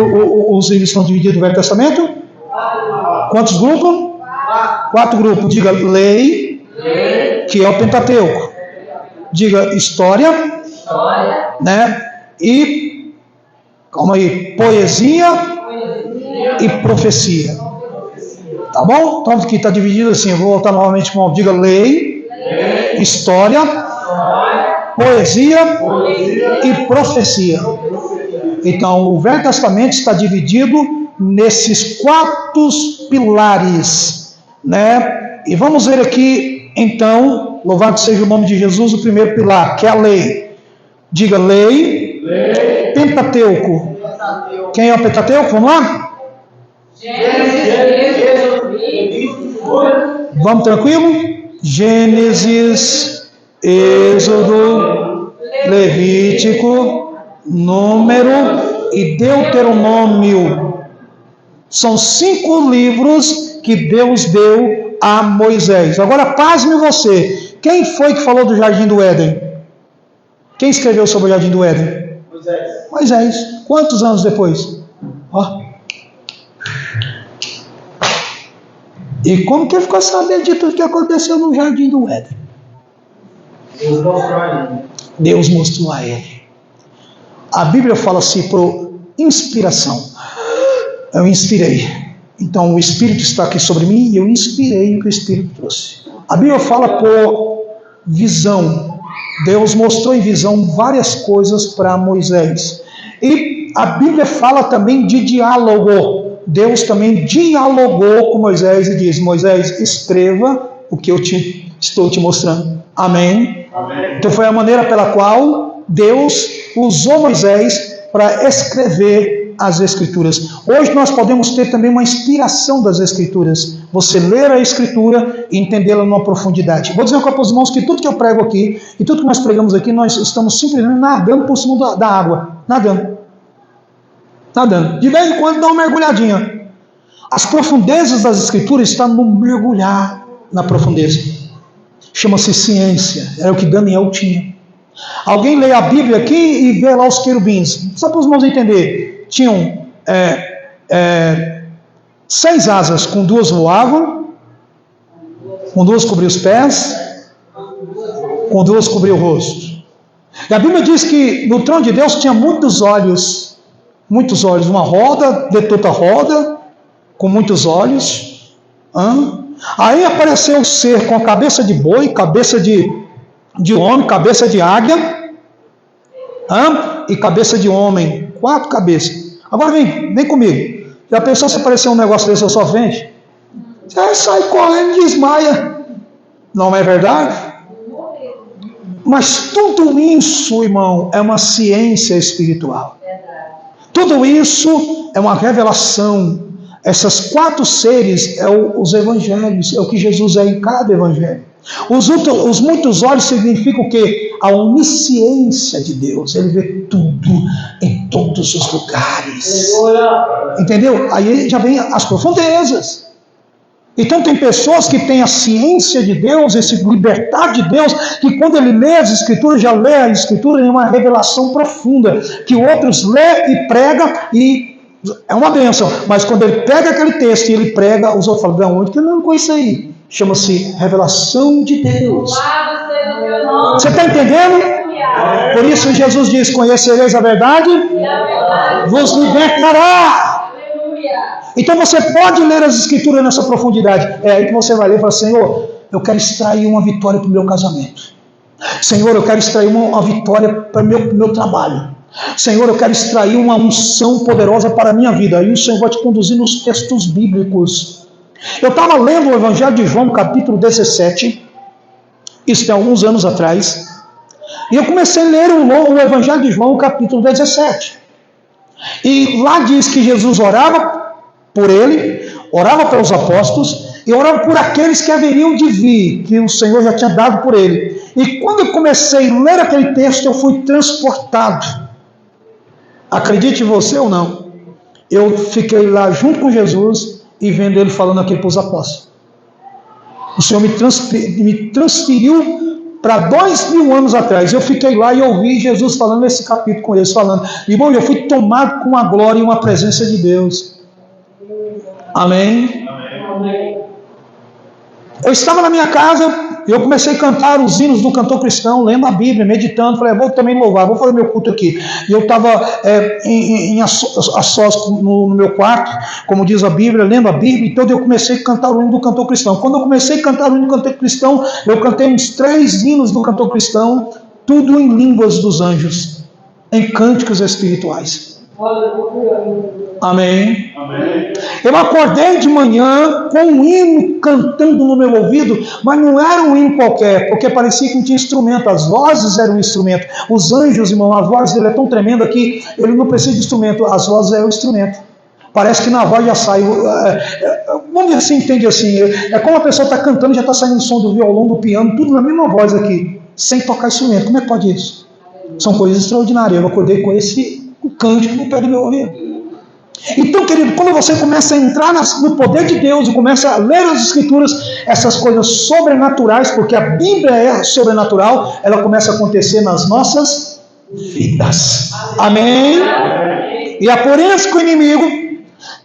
os livros estão divididos no Velho Testamento? 4. Quantos grupos? 4 grupos. Diga lei, que é o Pentateuco. Diga história. Né? E calma aí, poesia e profecia. Tá bom? Então aqui está dividido assim. Eu vou voltar novamente com diga lei, história, poesia e profecia. Então o Velho Testamento está dividido nesses 4 pilares, né? E vamos ver aqui então, louvado seja o nome de Jesus, o primeiro pilar, que é a lei. Diga lei. Pentateuco. Quem é o Pentateuco? Vamos lá? Vamos tranquilo? Gênesis, Êxodo, Levítico, Número e Deuteronômio. São 5 livros que Deus deu a Moisés. Agora pasme você. Quem foi que falou do Jardim do Éden? Quem escreveu sobre o Jardim do Éden? Moisés. Quantos anos depois? Ó. E como que ele ficou sabendo de tudo que aconteceu no Jardim do Éden? Deus mostrou a ele. A Bíblia fala assim por inspiração. Eu inspirei. Então o Espírito está aqui sobre mim e eu inspirei o que o Espírito trouxe. A Bíblia fala por visão. Deus mostrou em visão várias coisas para Moisés. E a Bíblia fala também de diálogo. Deus também dialogou com Moisés e diz: Moisés, escreva o que eu estou te mostrando. Amém? Amém. Então foi a maneira pela qual Deus usou Moisés para escrever as Escrituras. Hoje nós podemos ter também uma inspiração das Escrituras. Você ler a Escritura e entendê-la numa profundidade. Vou dizer para os irmãos que tudo que eu prego aqui e tudo que nós pregamos aqui, nós estamos simplesmente nadando por cima da água. Nadando. De vez em quando dá uma mergulhadinha. As profundezas das Escrituras estão no mergulhar na profundeza. Chama-se ciência. Era o que Daniel tinha. Alguém lê a Bíblia aqui e vê lá os querubins. Só para os irmãos entenderem. Tinham 6 asas, com 2 voavam, com 2 cobriam os pés, com 2 cobriam o rosto. E a Bíblia diz que no trono de Deus tinha muitos olhos, uma roda, de toda roda, com muitos olhos. Aí apareceu um ser com a cabeça de boi, cabeça de homem, cabeça de águia, e cabeça de homem. 4 cabeças. Agora vem comigo. Já pensou se aparecer um negócio desse à sua frente? Você sai correndo e desmaia. Não é verdade? Mas tudo isso, irmão, é uma ciência espiritual. Tudo isso é uma revelação. Essas 4 seres é os evangelhos, é o que Jesus é em cada evangelho. Os muitos olhos significam o quê? A onisciência de Deus. Ele vê tudo em todos os lugares. Entendeu? Aí já vem as profundezas. Então tem pessoas que têm a ciência de Deus, esse libertar de Deus, que quando ele lê as Escrituras, já lê a Escritura em uma revelação profunda, que outros lê e prega e é uma bênção. Mas quando ele pega aquele texto e ele prega, os outros falam, de onde que eu não conheço aí? Chama-se revelação de Deus. Você está entendendo? Por isso Jesus diz, conhecereis a verdade, vos libertará. Então você pode ler as Escrituras nessa profundidade. É aí que você vai ler e fala, Senhor, eu quero extrair uma vitória para o meu casamento. Senhor, eu quero extrair uma vitória para o meu trabalho. Senhor, eu quero extrair uma unção poderosa para a minha vida. Aí o Senhor vai te conduzir nos textos bíblicos. Eu estava lendo o Evangelho de João, capítulo 17. Isso tem alguns anos atrás. E eu comecei a ler o Evangelho de João, capítulo 17. E lá diz que Jesus orava por ele, orava pelos apóstolos e orava por aqueles que haveriam de vir, que o Senhor já tinha dado por ele. E quando eu comecei a ler aquele texto, eu fui transportado. Acredite você ou não, eu fiquei lá junto com Jesus e vendo ele falando aqui para os apóstolos. O Senhor me transferiu para 2000 anos atrás. Eu fiquei lá e ouvi Jesus falando nesse capítulo com eles, falando. Irmão, eu fui tomado com a glória e uma presença de Deus. Amém? Amém. Eu estava na minha casa e eu comecei a cantar os hinos do cantor cristão, lendo a Bíblia, meditando. Falei, vou também louvar, vou fazer meu culto aqui. E eu estava a sós no meu quarto, como diz a Bíblia, lendo a Bíblia. Então eu comecei a cantar o hino do cantor cristão. Quando eu comecei a cantar o hino do cantor cristão, eu cantei uns 3 hinos do cantor cristão, tudo em línguas dos anjos, em cânticos espirituais. Amém. Amém. Eu acordei de manhã com um hino cantando no meu ouvido, mas não era um hino qualquer, porque parecia que não tinha instrumento. As vozes eram um instrumento. Os anjos, irmão, a voz dele é tão tremenda que ele não precisa de instrumento. As vozes é o instrumento. Parece que na voz já sai. Vamos ver se entende assim. É como a pessoa está cantando e já está saindo o som do violão, do piano, tudo na mesma voz aqui, sem tocar instrumento. Como é que pode isso? São coisas extraordinárias. Eu acordei com esse cântico no pé do meu ouvido. Então, querido, quando você começa a entrar no poder de Deus e começa a ler as Escrituras, essas coisas sobrenaturais, porque a Bíblia é sobrenatural, ela começa a acontecer nas nossas vidas. Amém? E é por isso que o inimigo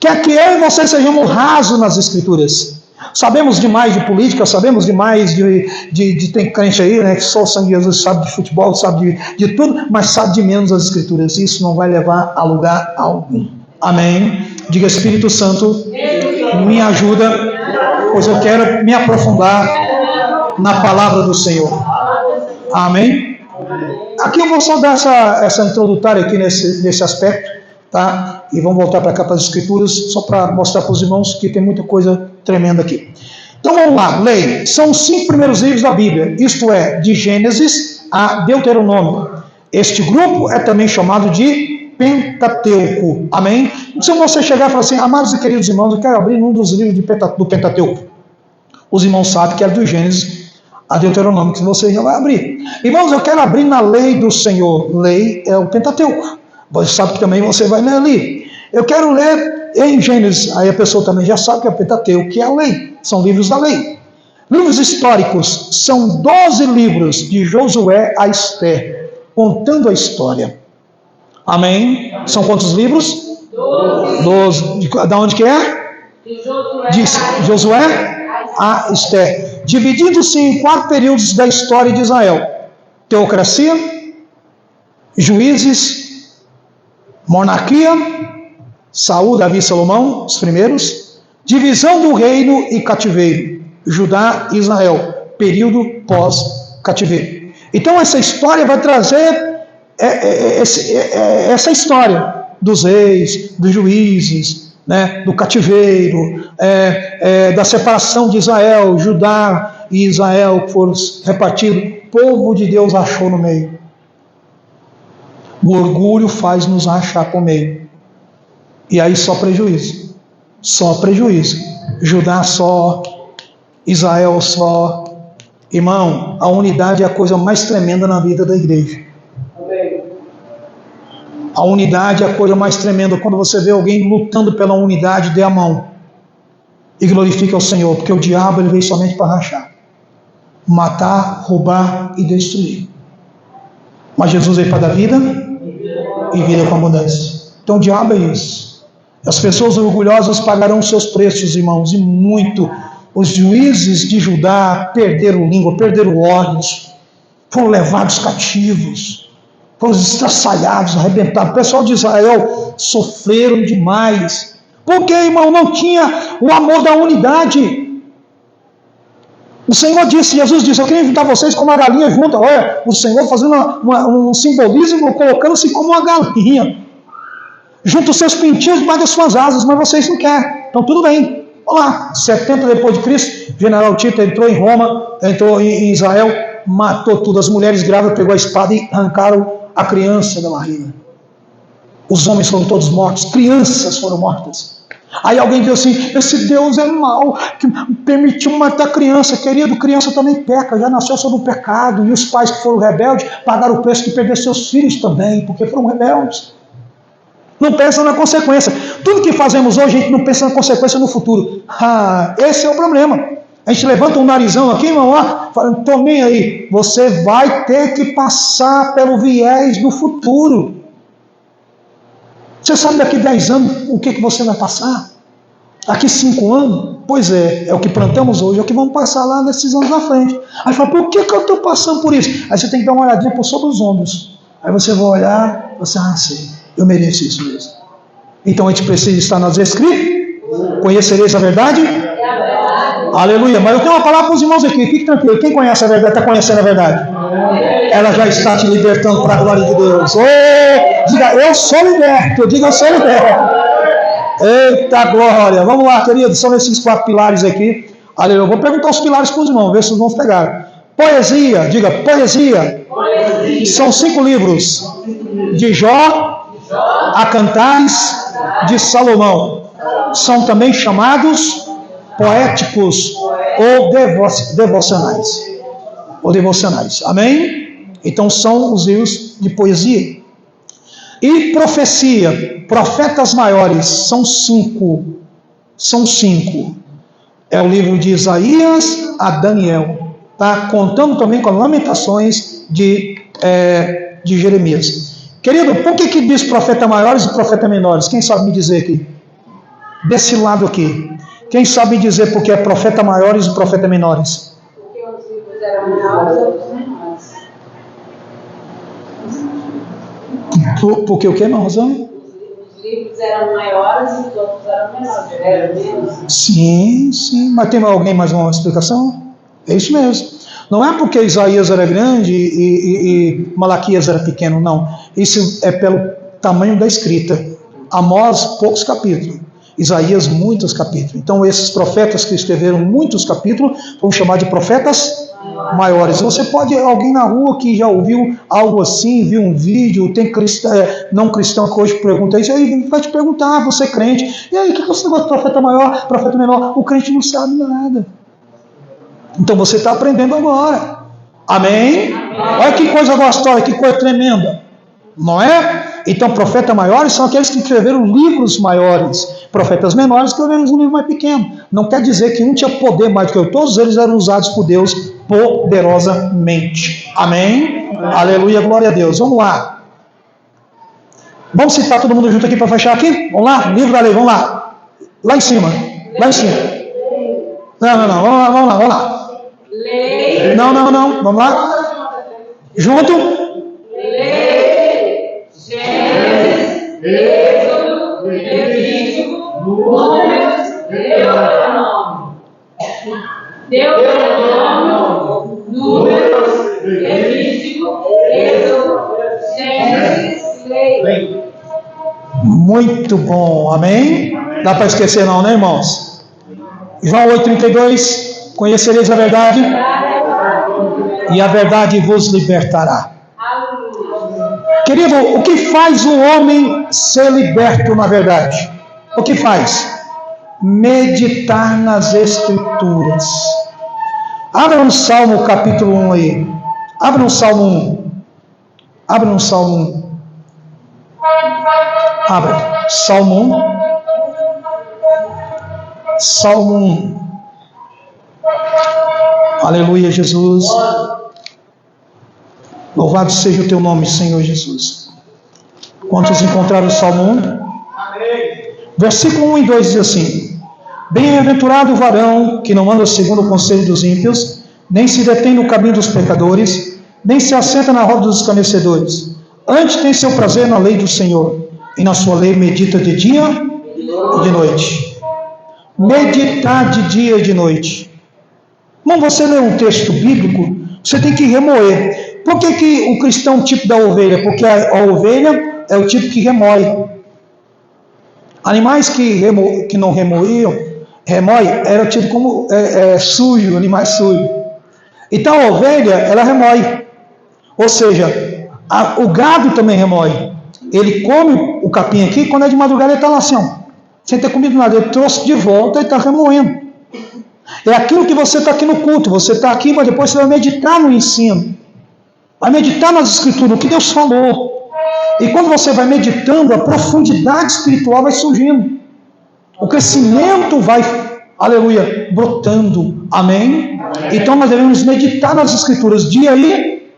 quer que eu e você sejamos rasos nas Escrituras. Sabemos demais de política, sabemos demais tem crente aí, né, que só o sangue de Jesus sabe de futebol, sabe de tudo, mas sabe de menos as Escrituras. Isso não vai levar a lugar algum. Amém? Diga, Espírito Santo, me ajuda, pois eu quero me aprofundar na palavra do Senhor. Amém? Aqui eu vou só dar essa introdutória aqui nesse aspecto, tá? E vamos voltar para cá para as Escrituras, só para mostrar para os irmãos que tem muita coisa tremenda aqui. Então vamos lá, leia. São os 5 primeiros livros da Bíblia, isto é, de Gênesis a Deuteronômio. Este grupo é também chamado de Pentateuco. Amém? Se você chegar e falar assim, amados e queridos irmãos, eu quero abrir um dos livros do Pentateuco. Os irmãos sabem que é do Gênesis a Deuteronômio, que você já vai abrir. Irmãos, eu quero abrir na lei do Senhor. Lei é o Pentateuco. Você sabe que também você vai ler ali. Eu quero ler em Gênesis. Aí a pessoa também já sabe que é o Pentateuco, que é a lei. São livros da lei. Livros históricos. São 12 livros de Josué a Esther, contando a história. Amém? São quantos livros? 12. Da onde que é? De Josué a Esther. Dividindo-se em 4 períodos da história de Israel: teocracia, juízes, monarquia, Saul, Davi e Salomão, os primeiros, divisão do reino e cativeiro, Judá e Israel, período pós-cativeiro. Então essa história vai trazer essa história dos reis, dos juízes, né, do cativeiro, da separação de Israel, Judá e Israel, que foram repartidos povo de Deus rachou no meio. O orgulho faz nos rachar por meio. E aí só prejuízo. Só prejuízo. Judá só, Israel só. Irmão, a unidade é a coisa mais tremenda na vida da igreja. A unidade é a coisa mais tremenda. Quando você vê alguém lutando pela unidade, dê a mão e glorifique ao Senhor, porque o diabo ele veio somente para rachar, matar, roubar e destruir. Mas Jesus veio para dar vida e vida com abundância. Então o diabo é isso. As pessoas orgulhosas pagarão seus preços, irmãos, e muito. Os juízes de Judá perderam língua, perderam olhos, foram levados cativos, foram estraçalhados, arrebentados. O pessoal de Israel sofreram demais. Porque, irmão, não tinha o amor da unidade. O Senhor disse, Jesus disse, eu queria juntar vocês como uma galinha junta. Olha, o Senhor fazendo um simbolismo, colocando-se como uma galinha. Junta os seus pintinhos debaixo das suas asas, mas vocês não querem. Então tudo bem. Olha lá, 70 depois de Cristo, General Tito entrou em Roma, entrou em Israel, matou tudo. As mulheres grávidas pegou a espada e arrancaram a criança da barriga. Os homens foram todos mortos, crianças foram mortas. Aí alguém diz assim, esse Deus é mau, que permitiu matar criança. Querido, criança também peca, já nasceu sob o pecado. E os pais que foram rebeldes pagaram o preço de perder seus filhos também, porque foram rebeldes. Não pensa na consequência. Tudo que fazemos hoje, a gente não pensa na consequência no futuro. Esse é o problema. A gente levanta um narizão aqui, irmão, falando, tô nem aí. Você vai ter que passar pelo viés do futuro. Você sabe daqui 10 anos o que você vai passar? Daqui 5 anos? Pois é o que plantamos hoje, é o que vamos passar lá nesses anos na frente. Aí fala, por que eu estou passando por isso? Aí você tem que dar uma olhadinha por sobre os ombros. Aí você vai olhar, sei, eu mereço isso mesmo. Então a gente precisa estar nas Escrituras. Conhecereis a verdade? Aleluia. Mas eu tenho uma palavra para os irmãos aqui, fique tranquilo. Quem conhece a verdade está conhecendo a verdade. Ela já está te libertando para a glória de Deus. Diga, eu sou liberto. Diga, eu sou liberto. Eita glória. Vamos lá, queridos. São esses 4 pilares aqui. Aleluia. Eu vou perguntar os pilares para os irmãos, ver se os irmãos pegaram. Poesia. Diga, poesia. São 5 livros. De Jó a Cantares de Salomão. São também chamados poéticos ou devocionais. Amém? Então são os livros de poesia. E profecia, profetas maiores, são 5. É o livro de Isaías a Daniel. Tá? Contando também com as lamentações de Jeremias. Querido, por que diz profeta maiores e profeta menores? Quem sabe me dizer aqui? Desse lado aqui. Quem sabe dizer porque é profeta maiores e profeta menores? Porque os livros eram maiores e outros menores. Porque o que, irmão Rosane? Os livros eram maiores e os outros eram menores. Eram menos. Sim. Mas tem alguém mais uma explicação? É isso mesmo. Não é porque Isaías era grande e Malaquias era pequeno, não. Isso é pelo tamanho da escrita. Amós, poucos capítulos. Isaías, muitos capítulos. Então, esses profetas que escreveram muitos capítulos, vamos chamar de profetas maiores. Você pode, alguém na rua que já ouviu algo assim, viu um vídeo, tem não cristão que hoje pergunta isso, aí vai te perguntar, você é crente, e aí, o que você gosta de profeta maior, profeta menor? O crente não sabe nada. Então, você está aprendendo agora. Amém? Olha que coisa gostosa, que coisa tremenda. Não é? Então, profetas maiores são aqueles que escreveram livros maiores. Profetas menores escreveram um livro mais pequeno. Não quer dizer que um tinha poder mais do que o outro. Todos eles eram usados por Deus poderosamente. Amém? Aleluia, glória a Deus. Vamos lá. Vamos citar todo mundo junto aqui para fechar aqui? Vamos lá? Livro da lei, vamos lá. Lá em cima. Não. Vamos lá. Lei. Não. Vamos lá. Junto. Lei. Gênesis. Êxodo. Levítico. Números. Deuteronômio. Números. Levítico. Êxodo. Gênesis. Lei. Muito bom. Amém? Dá para esquecer não, né, irmãos? João 8,32. Conhecereis a verdade e a verdade vos libertará. Querido, o que faz o homem ser liberto na verdade? O que faz? Meditar nas Escrituras. Abra no Salmo capítulo 1 aí. Abra no Salmo 1. Abra no Salmo 1. Abra. Salmo 1. Salmo 1. Aleluia, Jesus. Louvado seja o teu nome, Senhor Jesus. Quantos encontraram o Salmo 1? Versículo 1 e 2 diz assim: Bem-aventurado o varão que não anda segundo o conselho dos ímpios, nem se detém no caminho dos pecadores, nem se assenta na roda dos escarnecedores. Antes tem seu prazer na lei do Senhor, e na sua lei medita de dia e de noite. Meditar de dia e de noite. Quando você lê um texto bíblico, você tem que remoer. Por que o cristão é o tipo da ovelha? Porque a ovelha é o tipo que remói. Animais que não remói, era tipo como sujo, animais sujos. Então a ovelha, ela remói. Ou seja, o gado também remói. Ele come o capim aqui, quando é de madrugada ele está lá assim, ó, sem ter comido nada. Ele trouxe de volta e está remoendo. É aquilo que você está aqui no culto. Você está aqui, mas depois você vai meditar no ensino. Vai meditar nas Escrituras, o que Deus falou. E quando você vai meditando, a profundidade espiritual vai surgindo. O crescimento vai, aleluia, brotando. Amém? Então nós devemos meditar nas Escrituras dia e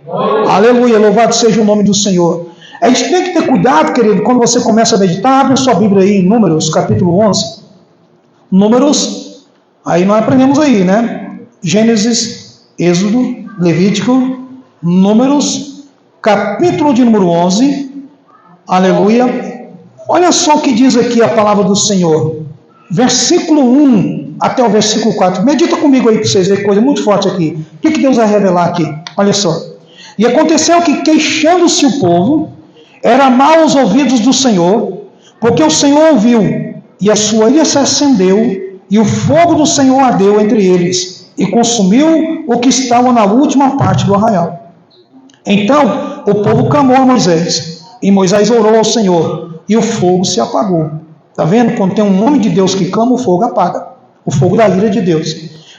aleluia, louvado seja o nome do Senhor. A gente tem que ter cuidado, querido, quando você começa a meditar. Abre sua Bíblia aí em Números, capítulo 11. Números, aí nós aprendemos aí, né? Gênesis, Êxodo, Levítico, Números, capítulo de número 11. Aleluia. Olha só o que diz aqui a palavra do Senhor. Versículo 1 até o versículo 4. Medita comigo aí para vocês verem coisa muito forte aqui. O que Deus vai revelar aqui? Olha só. E aconteceu que, queixando-se o povo, era mal aos ouvidos do Senhor, porque o Senhor ouviu, e a sua ira se acendeu, e o fogo do Senhor ardeu entre eles, e consumiu o que estava na última parte do arraial. Então o povo clamou a Moisés, e Moisés orou ao Senhor, e o fogo se apagou. Está vendo? Quando tem um nome de Deus que clama, o fogo apaga. O fogo da ira de Deus.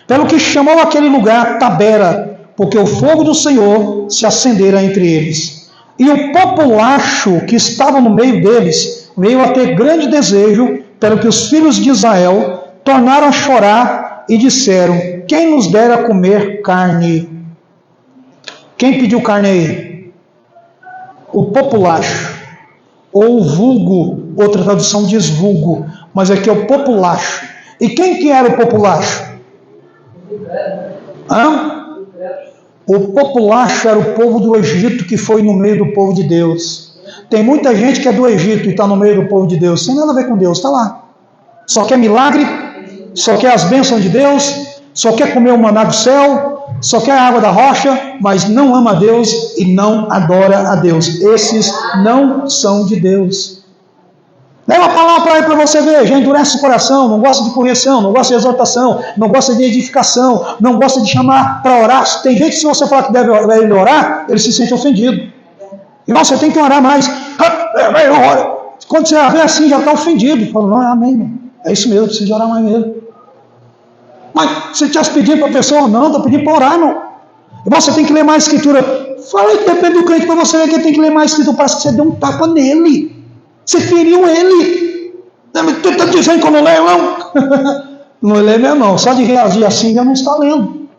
Pelo que chamou aquele lugar Tabera, porque o fogo do Senhor se acendera entre eles. E o populacho que estava no meio deles veio a ter grande desejo, pelo que os filhos de Israel tornaram a chorar e disseram: quem nos dera comer carne? Quem pediu carne aí? O populacho, ou vulgo, outra tradução diz vulgo, mas aqui é o populacho. E quem que era o populacho? O populacho era o povo do Egito que foi no meio do povo de Deus. Tem muita gente que é do Egito e está no meio do povo de Deus, sem nada a ver com Deus, está lá. Só quer milagre, só quer as bênçãos de Deus, só quer comer o maná do céu, só quer a água da rocha, mas não ama a Deus e não adora a Deus. Esses não são de Deus. Leva a palavra para você ver, já endurece o coração, não gosta de correção, não gosta de exortação, não gosta de edificação, não gosta de chamar para orar. Tem gente que se você falar que deve orar, ele se sente ofendido. Irmão, você tem que orar mais. Quando você vê assim, já está ofendido. Fala, não, amém, irmão. É isso mesmo, precisa de orar mais mesmo. Mas você está pedindo para a pessoa? Não, está pedindo para orar, irmão. Irmão, você tem que ler mais escritura. Fala que depende do crente para você ver que ele tem que ler mais escritura. Parece que você deu um tapa nele. Você feriu ele. Tu está dizendo que eu não leio, não? Não leio mesmo, não. Só de reagir assim já não está lendo.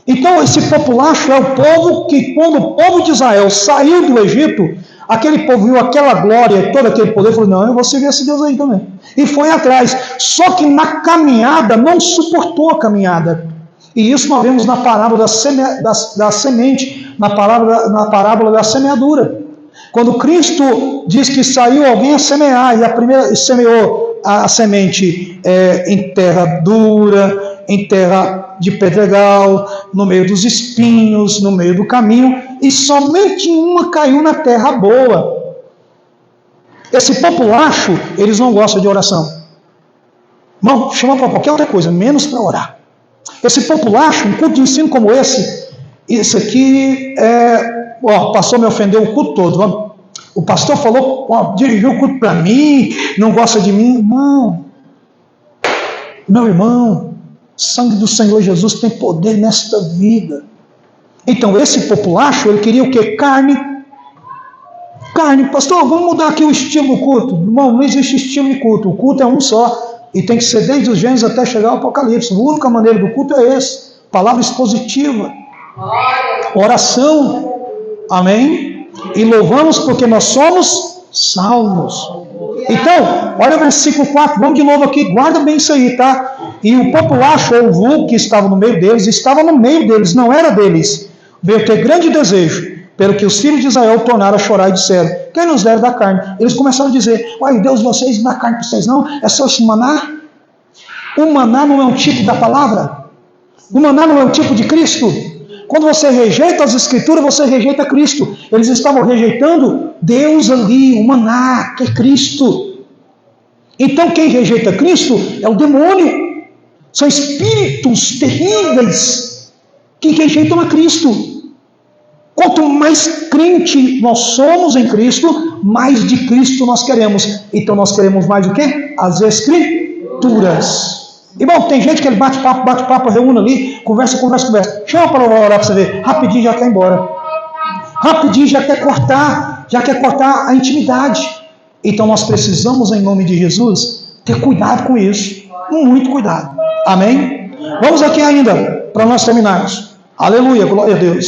Então, esse populacho é o povo que, quando o povo de Israel saiu do Egito, aquele povo viu aquela glória, todo aquele poder, falou: não, eu vou servir esse Deus aí também. E foi atrás. Só que na caminhada, não suportou a caminhada. E isso nós vemos na parábola da semente, na parábola da semeadura. Quando Cristo diz que saiu alguém a semear, e a primeira semeou a semente em terra dura, em terra de pedregal, no meio dos espinhos, no meio do caminho, e somente uma caiu na terra boa. Esse populacho, eles não gostam de oração. Não, chama para qualquer outra coisa, menos para orar. Esse populacho, um culto de ensino como esse, isso aqui pastor me ofendeu o culto todo. O pastor falou, dirigiu o culto para mim, não gosta de mim. Meu irmão, o sangue do Senhor Jesus tem poder nesta vida. Então esse populacho, ele queria o quê? Carne, pastor, vamos mudar aqui o estilo do culto. Irmão, não existe estilo de culto, o culto é um só, e tem que ser desde os Gênesis até chegar ao Apocalipse. A única maneira do culto é esse, palavra expositiva, oração, amém? E louvamos porque nós somos salvos. Então, olha o versículo 4, vamos de novo aqui, guarda bem isso aí, tá? E o populacho, ou o vulgo que estava no meio deles, não era deles, veio ter grande desejo, pelo que os filhos de Israel tornaram a chorar e disseram, quem nos dera da carne? Eles começaram a dizer, olha, Deus, vocês não dá carne para vocês não, é só esse maná. O maná não é um tipo da palavra, o maná não é um tipo de Cristo. Quando você rejeita as Escrituras, você rejeita Cristo. Eles estavam rejeitando Deus ali, o maná, que é Cristo. Então quem rejeita Cristo é o demônio. São espíritos terríveis que rejeitam a Cristo. Quanto mais crente nós somos em Cristo, mais de Cristo nós queremos. Então nós queremos mais o quê? As Escrituras. E bom, tem gente que ele bate papo, reúne ali, conversa. Chama para orar para você ver, rapidinho já quer ir embora. Rapidinho já quer cortar a intimidade. Então nós precisamos, em nome de Jesus, ter cuidado com isso. Muito cuidado. Amém? Vamos aqui ainda, para nós terminarmos. Aleluia, glória a Deus.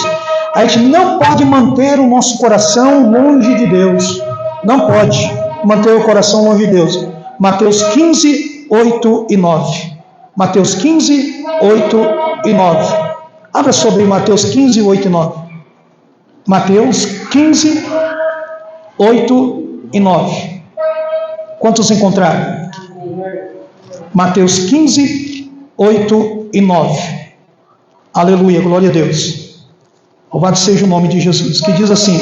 A gente não pode manter o nosso coração longe de Deus. Não pode manter o coração longe de Deus. Mateus 15, 8 e 9. Mateus 15, 8 e 9. Abra sobre Mateus 15, 8 e 9. Mateus 15, 8 e 9. Quantos encontraram? Mateus 15, 8 e 9. Aleluia, glória a Deus. Louvado seja o nome de Jesus. Que diz assim,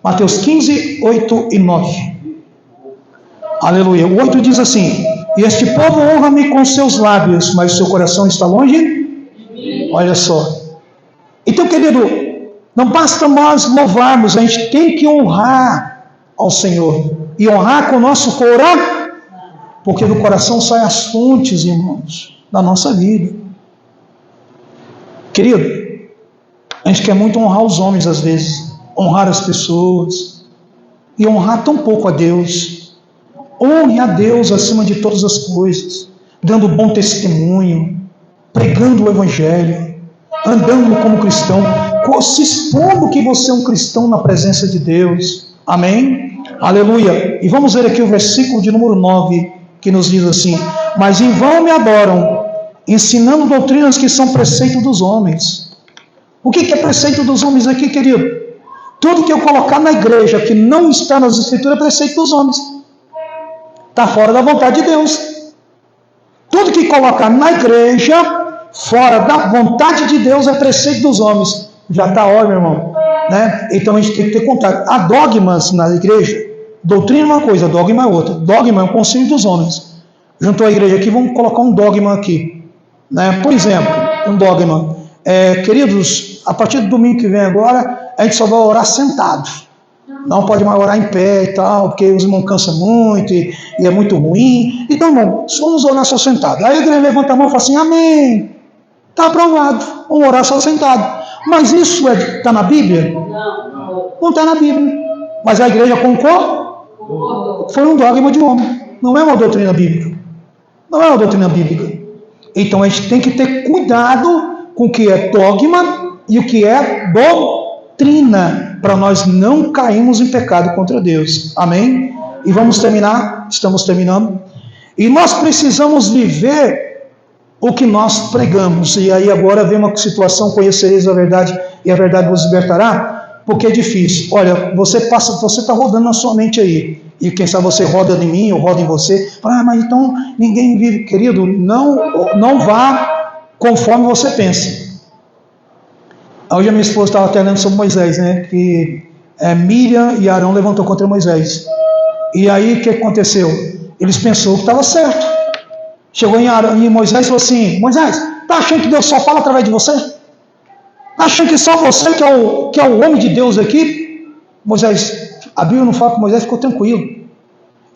Mateus 15, 8 e 9. Aleluia. O 8 diz assim, e este povo honra-me com seus lábios, mas o seu coração está longe. Olha só. Então, querido, não basta nós louvarmos, a gente tem que honrar ao Senhor. E honrar com o nosso coração, porque do coração saem as fontes, irmãos, da nossa vida. Querido, a gente quer muito honrar os homens às vezes, honrar as pessoas, e honrar tão pouco a Deus. Honre a Deus acima de todas as coisas, dando bom testemunho, pregando o Evangelho, andando como cristão, se expondo que você é um cristão na presença de Deus. Amém? Aleluia. E vamos ver aqui o versículo de número 9, que nos diz assim, mas em vão me adoram, ensinando doutrinas que são preceito dos homens. O que é preceito dos homens aqui, querido? Tudo que eu colocar na igreja que não está nas Escrituras é preceito dos homens. Está fora da vontade de Deus. Tudo que colocar na igreja fora da vontade de Deus é preceito dos homens. Já está ótimo, meu irmão, né? Então a gente tem que ter contato. Há dogmas na igreja. Doutrina é uma coisa, dogma é outra. Dogma é um conselho dos homens. Juntou a igreja aqui, vamos colocar um dogma aqui, né? Por exemplo, um dogma. Queridos, a partir do domingo que vem agora, a gente só vai orar sentado. Não pode mais orar em pé e tal, porque os irmãos cansam muito e é muito ruim. Então, irmão, vamos orar só sentado. Aí a igreja levanta a mão e fala assim, amém. Está aprovado, vamos orar só sentado. Mas isso está na Bíblia? Não está na Bíblia. Mas a igreja concordou? Foi um dogma de homem. Não é uma doutrina bíblica. Não é uma doutrina bíblica. Então a gente tem que ter cuidado com o que é dogma e o que é doutrina, para nós não cairmos em pecado contra Deus. Amém? E vamos terminar, estamos terminando. E nós precisamos viver o que nós pregamos. E aí agora vem uma situação, conhecereis a verdade e a verdade vos libertará, porque é difícil. Olha, você está rodando na sua mente aí, e quem sabe você roda em mim, eu rodo em você. Mas então ninguém vive. Querido, não vá conforme você pensa. Hoje a minha esposa estava até lendo sobre Moisés, né? Que Miriam e Arão levantou contra Moisés. E aí o que aconteceu? Eles pensaram que estava certo. Chegou em Moisés e falou assim, Moisés, está achando que Deus só fala através de você? Achando que só você que é o homem de Deus aqui? Moisés, a Bíblia não fala que Moisés ficou tranquilo.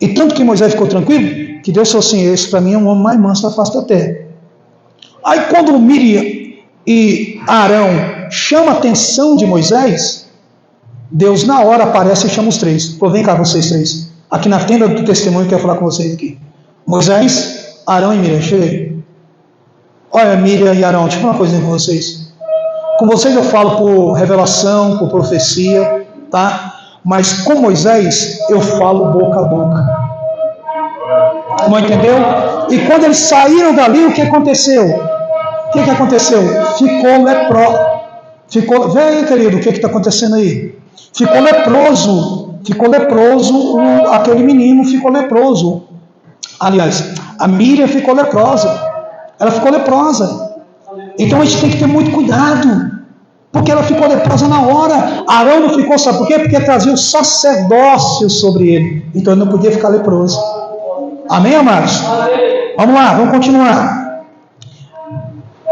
E tanto que Moisés ficou tranquilo, que Deus falou assim: esse para mim é um homem mais manso da face da terra. Aí quando Miriam e Arão chamam a atenção de Moisés, Deus na hora aparece e chama os três. Pô, vem cá vocês três. Aqui na tenda do testemunho eu quero falar com vocês aqui. Moisés, Arão e Miriam, chega aí. Olha, Miriam e Arão, deixa eu falar uma coisa com vocês. Com vocês eu falo por revelação, por profecia, tá? Mas com Moisés eu falo boca a boca. Não entendeu? E quando eles saíram dali, o que aconteceu? O que aconteceu? Ficou leproso. Vê aí, querido, o que está acontecendo aí? Ficou leproso, aquele menino ficou leproso. Aliás, a Miriam ficou leprosa. Ela ficou leprosa. Então a gente tem que ter muito cuidado, porque ela ficou leprosa na hora. Arão não ficou, sabe por quê? Porque trazia o sacerdócio sobre ele. Então ele não podia ficar leproso. Amém, amados? Vamos lá, vamos continuar.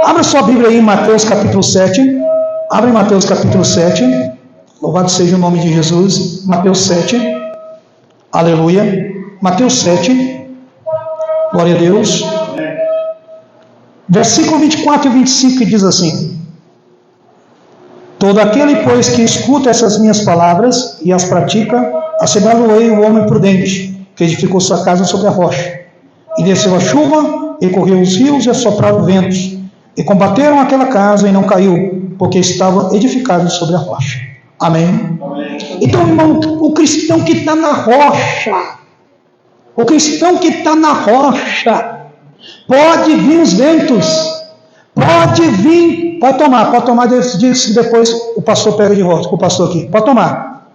Abra sua Bíblia aí em Mateus capítulo 7. Abre em Mateus capítulo 7. Louvado seja o nome de Jesus. Mateus 7. Aleluia. Mateus 7. Glória a Deus. Versículo 24 e 25 que diz assim: todo aquele, pois, que escuta essas minhas palavras e as pratica, assemelhá-lo-ei o homem prudente, que edificou sua casa sobre a rocha. E desceu a chuva, e correu os rios, e assopraram ventos, e combateram aquela casa, e não caiu, porque estava edificado sobre a rocha. Amém? Então, irmão, o cristão que está na rocha, pode vir os ventos, pode tomar, diz que depois o pastor pega de volta, com o pastor aqui, pode tomar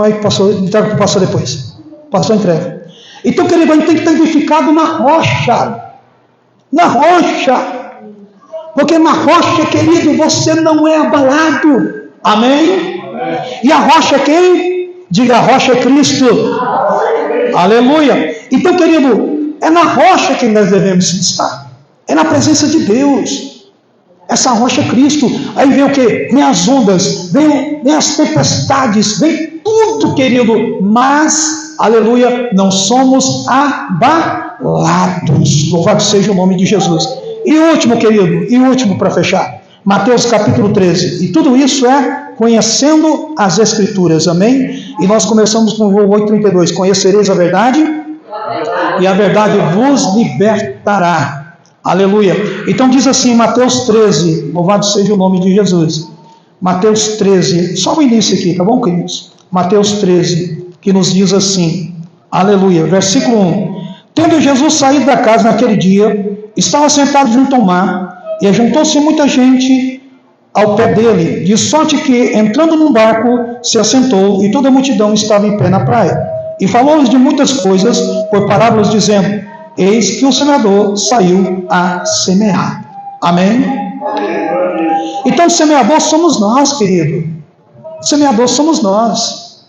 aí que o pastor, entrega para o pastor depois, o pastor entrega. Então, querido, a gente tem que estar edificado na rocha, porque na rocha, querido, você não é abalado, amém? E a rocha é quem? Diga, a rocha é Cristo, aleluia. Então, querido, é na rocha que nós devemos estar, é na presença de Deus. Essa rocha é Cristo. Aí vem o que? Vem as ondas, vem as tempestades, vem tudo, querido, mas, aleluia, não somos abalados. Louvado seja o nome de Jesus. E o último, querido, para fechar, Mateus capítulo 13. E tudo isso é conhecendo as Escrituras, amém? E nós começamos com o 8:32. Conhecereis a verdade, e a verdade vos libertará. Aleluia. Então diz assim, Mateus 13, louvado seja o nome de Jesus. Mateus 13, só o início aqui, tá bom, queridos? Mateus 13, que nos diz assim, aleluia, versículo 1. Tendo Jesus saído da casa naquele dia, estava sentado junto ao mar, e ajuntou-se muita gente ao pé dele, de sorte que, entrando num barco, se assentou, e toda a multidão estava em pé na praia. E falou-lhes de muitas coisas, por parábolas, dizendo: eis que o semeador saiu a semear. Amém? Então, o semeador somos nós, querido. O semeador somos nós.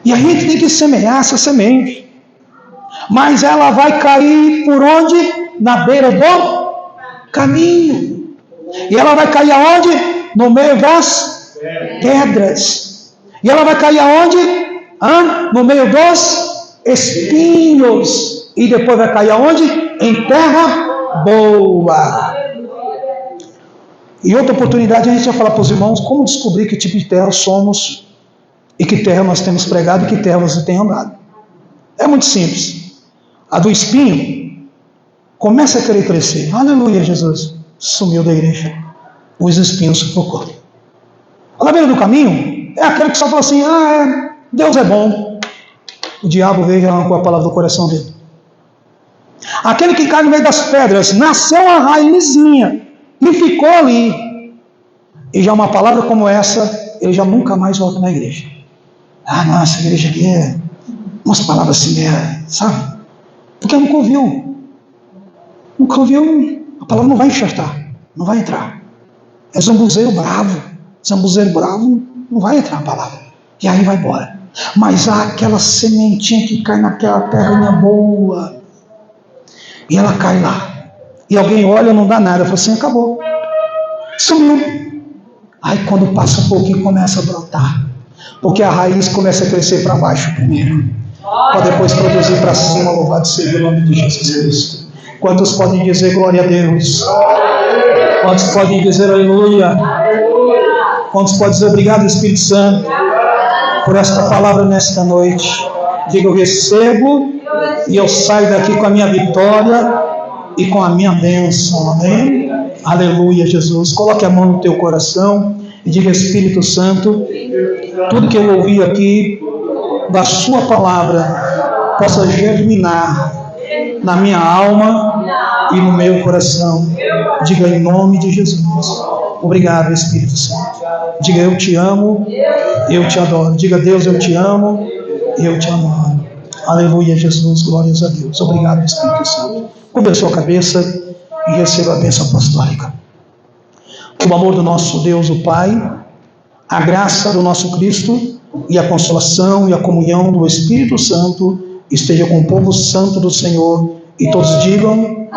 E a gente tem que semear essa semente. Mas ela vai cair por onde? Na beira do caminho. E ela vai cair aonde? No meio das pedras. E ela vai cair aonde? No meio dos espinhos. E depois vai cair aonde? Em terra boa. E outra oportunidade a gente vai falar para os irmãos como descobrir que tipo de terra somos e que terra nós temos pregado e que terra você tem andado. É muito simples. A do espinho começa a querer crescer. Aleluia, Jesus. Sumiu da igreja. Os espinhos sufocou. A na beira do caminho é aquele que só fala assim: Deus é bom. O diabo veio e arrancou a palavra do coração dele. Aquele que cai no meio das pedras, nasceu uma raizinha e ficou ali. E já uma palavra como essa, ele já nunca mais volta na igreja. Nossa, a igreja aqui é umas palavras assim, sabe? Porque nunca ouviu. A palavra não vai enxertar, não vai entrar. É zambuzeiro bravo. Zambuzeiro bravo, não vai entrar a palavra. E aí vai embora. Mas há aquela sementinha que cai naquela terrinha boa. E ela cai lá. E alguém olha, não dá nada. Fala assim: acabou. Sumiu. Aí quando passa um pouquinho começa a brotar. Porque a raiz começa a crescer para baixo primeiro, para depois produzir para cima. Louvado seja o nome de Jesus Cristo. Quantos podem dizer glória a Deus? Quantos podem dizer aleluia? Quantos podem dizer obrigado, Espírito Santo, por esta palavra nesta noite? Diga, eu recebo e eu saio daqui com a minha vitória e com a minha bênção. Amém? Aleluia, Jesus. Coloque a mão no teu coração e diga, Espírito Santo, tudo que eu ouvi aqui da sua palavra possa germinar na minha alma e no meu coração. Diga em nome de Jesus. Obrigado, Espírito Santo. Diga, eu te amo, eu te adoro. Diga, Deus, eu te amo, eu te adoro. Aleluia, Jesus, glórias a Deus. Obrigado, Espírito Santo. Cubra a sua cabeça e receba a bênção apostólica. O amor do nosso Deus, o Pai, a graça do nosso Cristo e a consolação e a comunhão do Espírito Santo esteja com o povo santo do Senhor. E todos digam...